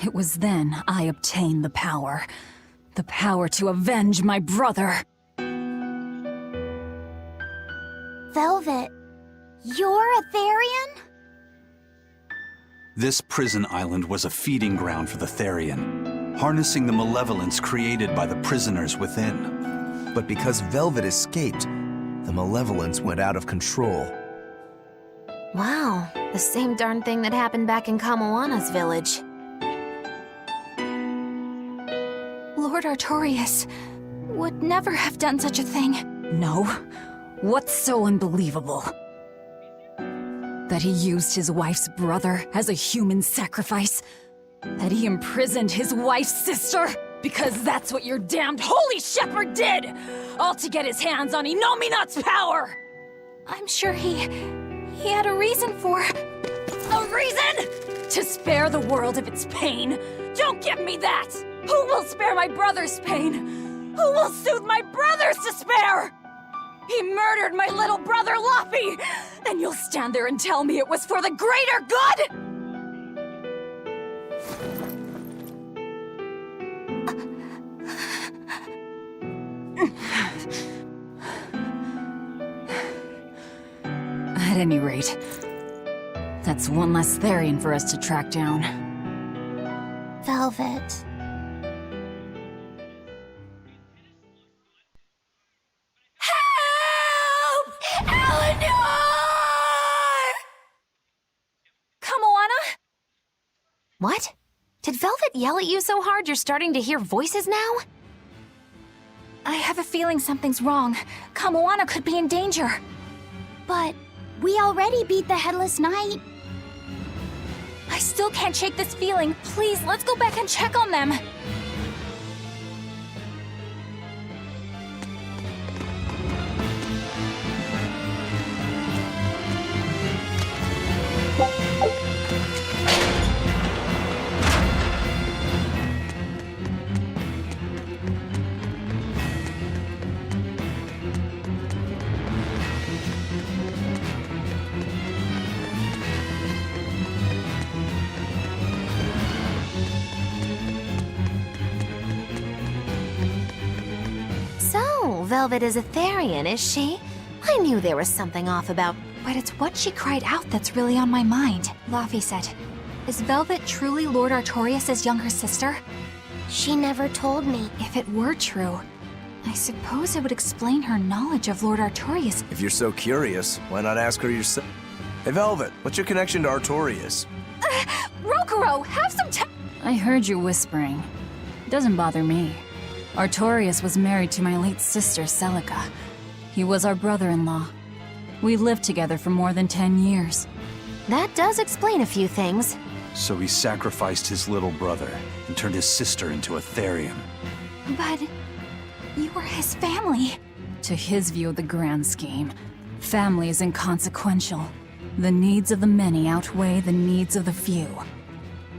It was then I obtained the power. The power to avenge my brother. Velvet, you're a Therian? This prison island was a feeding ground for the Therian, harnessing the malevolence created by the prisoners within. But because Velvet escaped, the malevolence went out of control. Wow, the same darn thing that happened back in Kamoana's village. Lord Artorias would never have done such a thing. No? What's so unbelievable? That he used his wife's brother as a human sacrifice? That he imprisoned his wife's sister? Because that's what your damned Holy Shepherd did! All to get his hands on Inominat's power! I'm sure he had a reason for... A reason? To spare the world of its pain? Don't give me that! Who will spare my brother's pain? Who will soothe my brother's despair? He murdered my little brother, Laffy! And you'll stand there and tell me it was for the greater good?! At any rate, that's one less Therian for us to track down. Velvet. What? Did Velvet yell at you so hard you're starting to hear voices now? I have a feeling something's wrong. Kamoana could be in danger. But we already beat the Headless Knight. I still can't shake this feeling. Please, let's go back and check on them. Velvet is a Therian, is she? I knew there was something off about... But it's what she cried out that's really on my mind. Laffy said, is Velvet truly Lord Artorias' younger sister? She never told me. If it were true, I suppose it would explain her knowledge of Lord Artorias. If you're so curious, why not ask her yourself? Hey, Velvet, what's your connection to Artorias? Rokuro, have some I heard you whispering. It doesn't bother me. Artorias was married to my late sister, Celica. He was our brother-in-law. We lived together for more than 10 years. That does explain a few things. So he sacrificed his little brother and turned his sister into a Therian. But you were his family. To his view of the grand scheme, family is inconsequential. The needs of the many outweigh the needs of the few.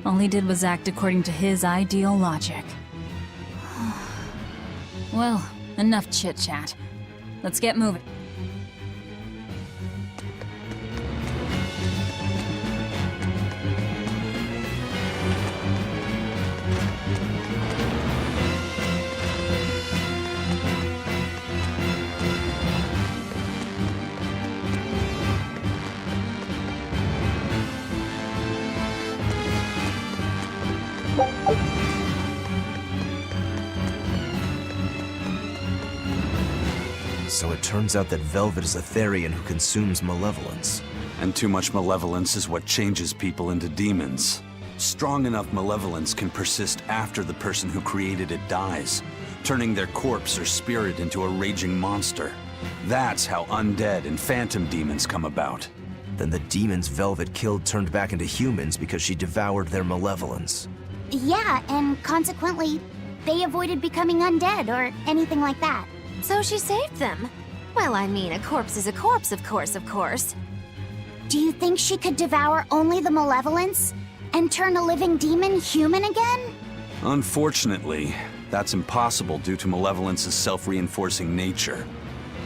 All he did was act according to his ideal logic. Well, enough chit-chat. Let's get moving. So it turns out that Velvet is a Therian who consumes malevolence. And too much malevolence is what changes people into demons. Strong enough malevolence can persist after the person who created it dies, turning their corpse or spirit into a raging monster. That's how undead and phantom demons come about. Then the demons Velvet killed turned back into humans because she devoured their malevolence. Yeah, and consequently, they avoided becoming undead or anything like that. So she saved them. Well, I mean, a corpse is a corpse, of course. Do you think she could devour only the malevolence and turn a living demon human again? Unfortunately, that's impossible due to malevolence's self-reinforcing nature.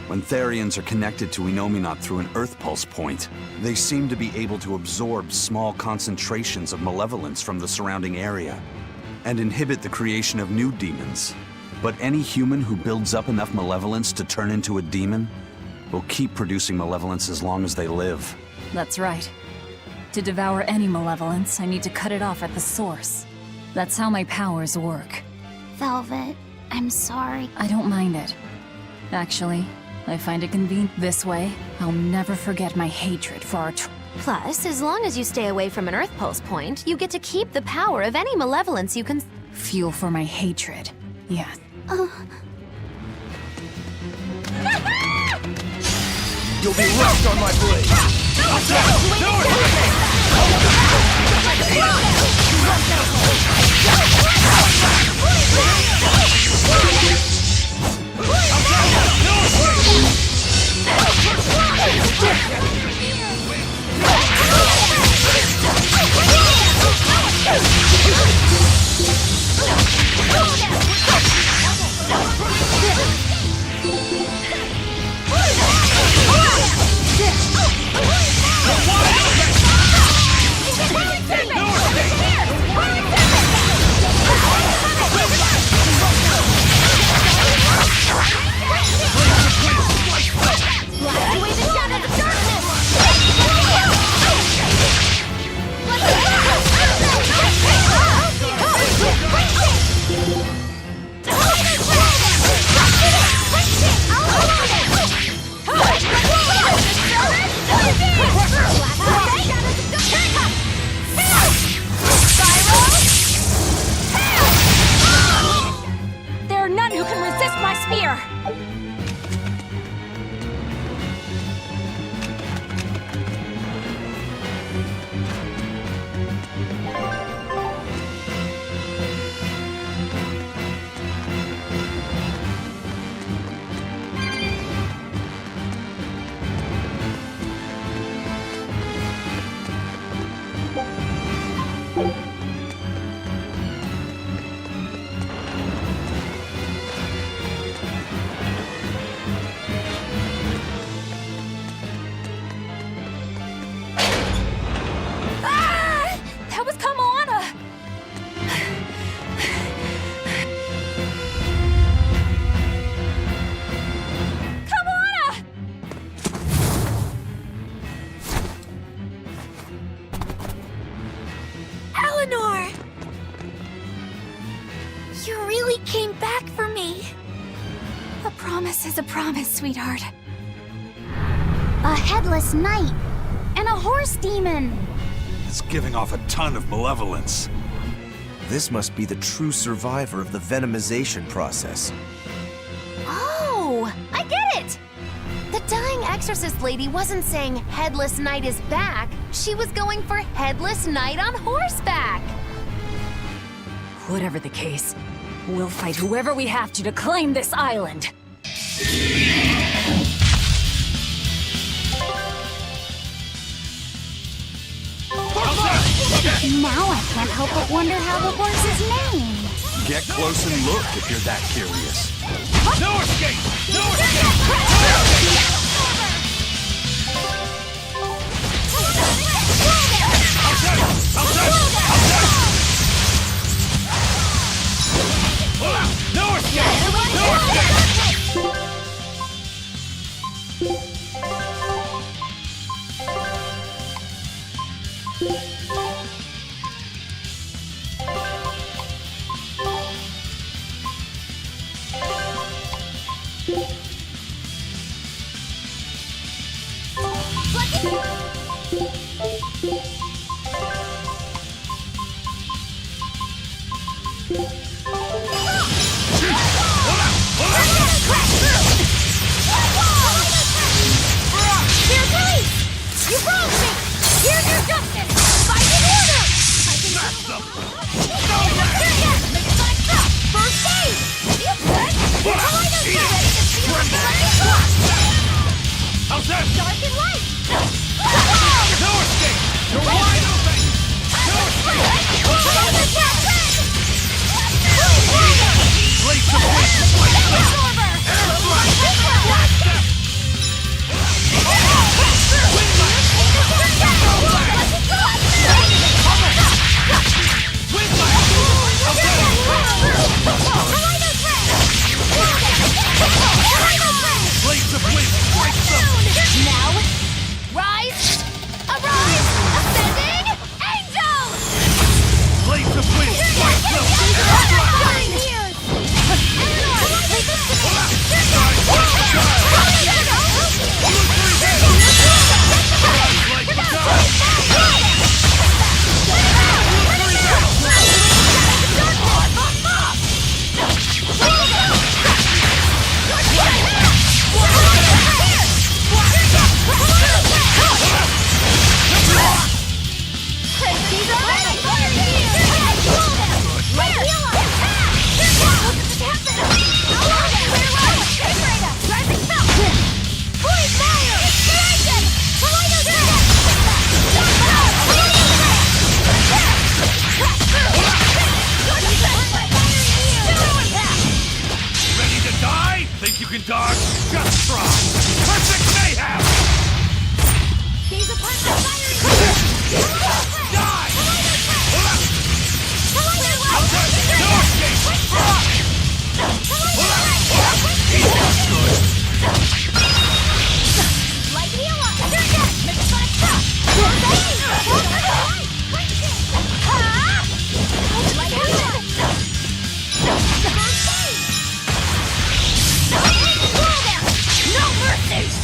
When Therians are connected to Enominat through an Earth Pulse point, they seem to be able to absorb small concentrations of malevolence from the surrounding area and inhibit the creation of new demons. But any human who builds up enough malevolence to turn into a demon will keep producing malevolence as long as they live. That's right. To devour any malevolence, I need to cut it off at the source. That's how my powers work. Velvet, I'm sorry. I don't mind it. Actually, I find it convenient. This way, I'll never forget my hatred for our Plus, as long as you stay away from an Earth Pulse point, you get to keep the power of any malevolence you can... Fuel for my hatred. Yeah. You'll be left on my blade! There are none who can resist my spear! That was Kamoana! Kamoana! Eleanor! You really came back for me. A promise is a promise, sweetheart. A headless knight and a horse demon. It's giving off a ton of malevolence. This must be the true survivor of the venomization process. Oh, I get it! The dying exorcist lady wasn't saying Headless Knight is back. She was going for Headless Knight on horseback. Whatever the case, we'll fight whoever we have to claim this island. Now I can't help but wonder how the horse is named. Get close and look if you're that curious. No escape! No escape! No escape! No escape! You wronged me! Here's your justice! Fight in order! First aid! You good? Kaleidoscope! Ready to feel the flame! How's that? Dark and light! No escape! You're wide open! No escape! Blades of wind! Blades of wind! Strike them! Now, rise! Arise! Ascending! Angels! Blades of wind! Strike them! Ready to die? Think you can dodge? Just try! Perfect mayhem! Gaze upon my fiery Die!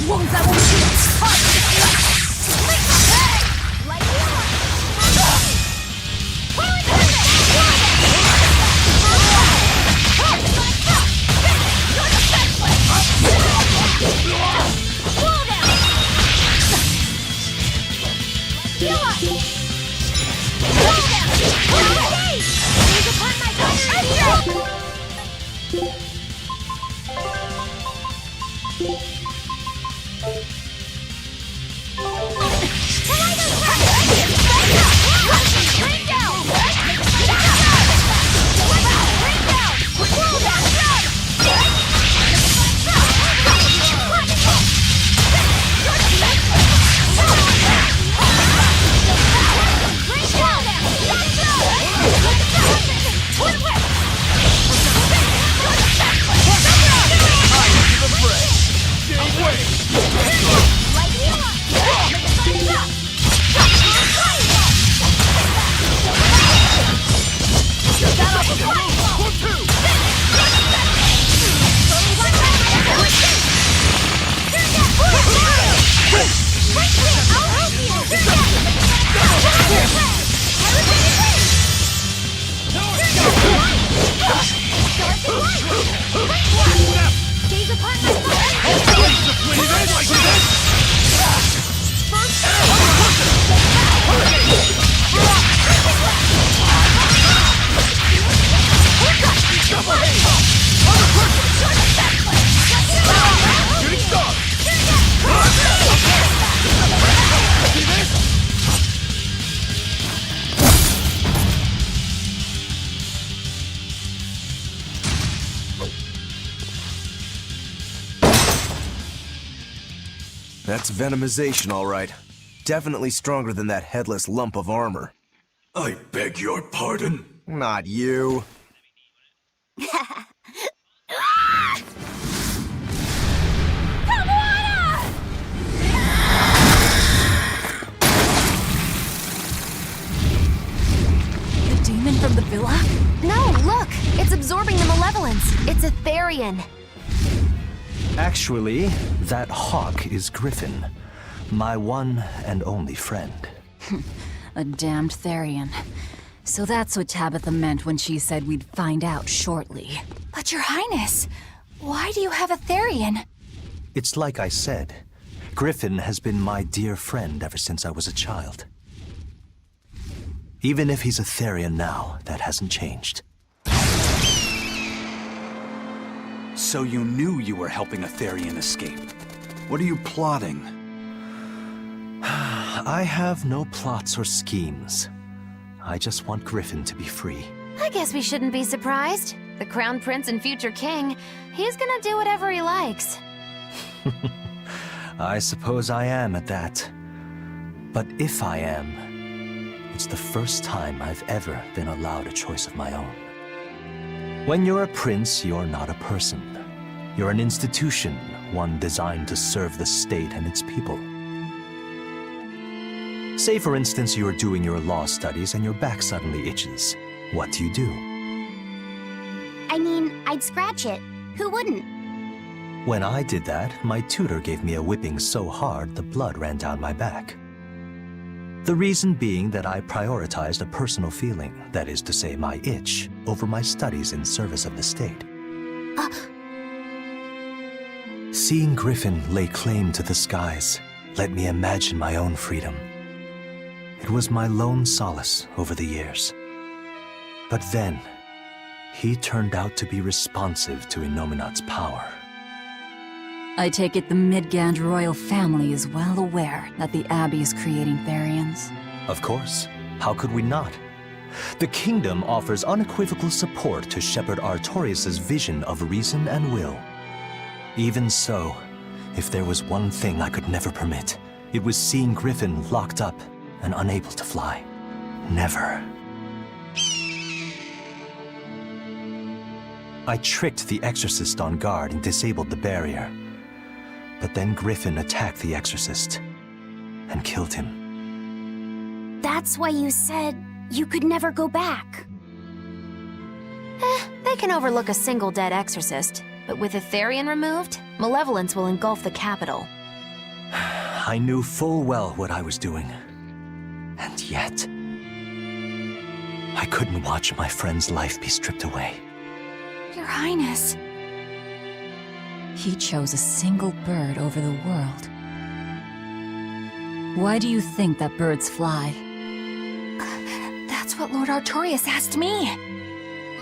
Wounds I won't shoot! That's venomization, all right. Definitely stronger than that headless lump of armor. I beg your pardon? Not you. The demon from the villa? No, look! It's absorbing the malevolence. It's a Therian. Actually, that hawk is Griffin, my one and only friend. A damned Therian. So that's what Tabitha meant when she said we'd find out shortly. But Your Highness, why do you have a Therian? It's like I said. Griffin has been my dear friend ever since I was a child. Even if he's a Therian now, that hasn't changed. So you knew you were helping a Therian escape. What are you plotting? I have no plots or schemes. I just want Griffin to be free. I guess we shouldn't be surprised. The Crown Prince and future king, he's gonna do whatever he likes. I suppose I am at that. But if I am, it's the first time I've ever been allowed a choice of my own. When you're a prince, you're not a person. You're an institution, one designed to serve the state and its people. Say, for instance, you're doing your law studies and your back suddenly itches. What do you do? I mean, I'd scratch it. Who wouldn't? When I did that, my tutor gave me a whipping so hard the blood ran down my back. The reason being that I prioritized a personal feeling, that is to say my itch, over my studies in service of the state. Seeing Griffin lay claim to the skies let me imagine my own freedom. It was my lone solace over the years. But then, he turned out to be responsive to Innominat's power. I take it the Midgand royal family is well aware that the Abbey is creating Therians. Of course. How could we not? The kingdom offers unequivocal support to Shepherd Artorius' vision of reason and will. Even so, if there was one thing I could never permit, it was seeing Griffin locked up and unable to fly. Never. I tricked the Exorcist on guard and disabled the barrier. But then Griffin attacked the Exorcist and killed him. That's why you said you could never go back. They can overlook a single dead exorcist, but with a Therian removed, malevolence will engulf the capital. I knew full well what I was doing. And yet, I couldn't watch my friend's life be stripped away. Your Highness. He chose a single bird over the world. Why do you think that birds fly? That's what Lord Artorius asked me.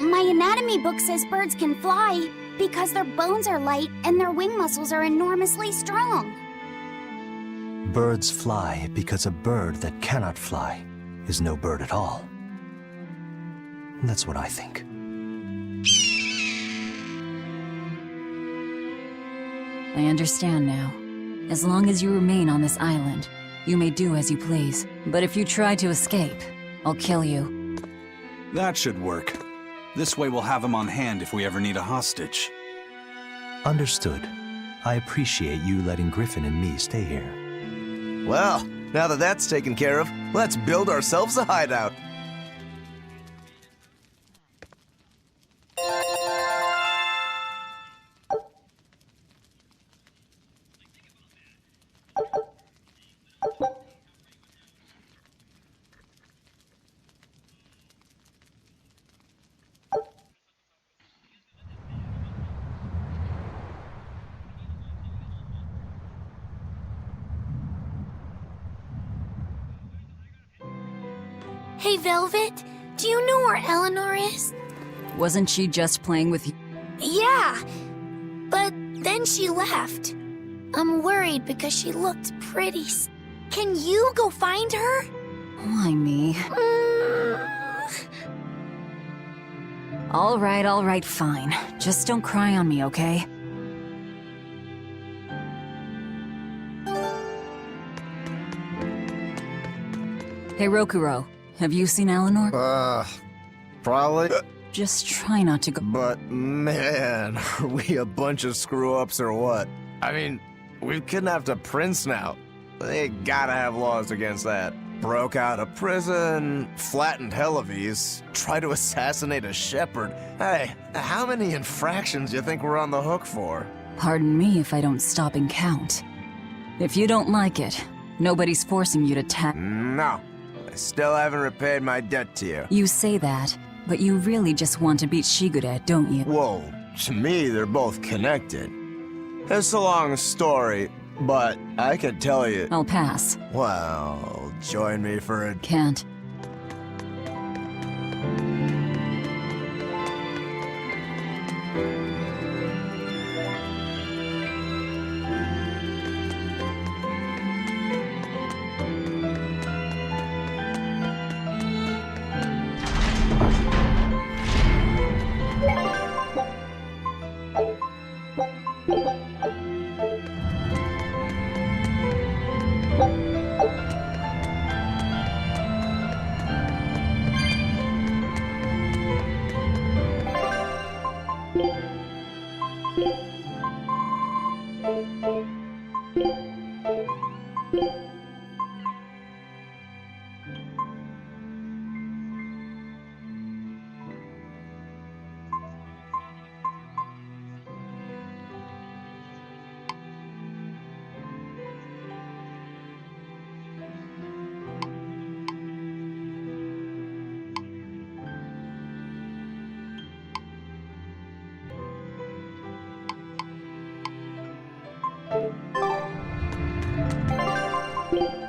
My anatomy book says birds can fly because their bones are light and their wing muscles are enormously strong. Birds fly because a bird that cannot fly is no bird at all. That's what I think. I understand now. As long as you remain on this island, you may do as you please. But if you try to escape, I'll kill you. That should work. This way we'll have him on hand if we ever need a hostage. Understood. I appreciate you letting Griffin and me stay here. Well, now that that's taken care of, let's build ourselves a hideout. Hey, Velvet, do you know where Eleanor is? Wasn't she just playing with you? Yeah, but then she left. I'm worried because she looked pretty. Can you go find her? Why me? All right, fine. Just don't cry on me, okay? Hey, Rokuro, have you seen Eleanor? Probably. Just try not to go. But man, are we a bunch of screw-ups or what? I mean, we've kidnapped a prince now. They gotta have laws against that. Broke out of prison, flattened Helives, tried to assassinate a shepherd. Hey, how many infractions do you think we're on the hook for? Pardon me if I don't stop and count. If you don't like it, nobody's forcing you to tap. No. I still haven't repaid my debt to you. You say that, but you really just want to beat Shigure, don't you? Whoa, to me, they're both connected. It's a long story, but I could tell you. I'll pass. Well, join me for a... Can't. you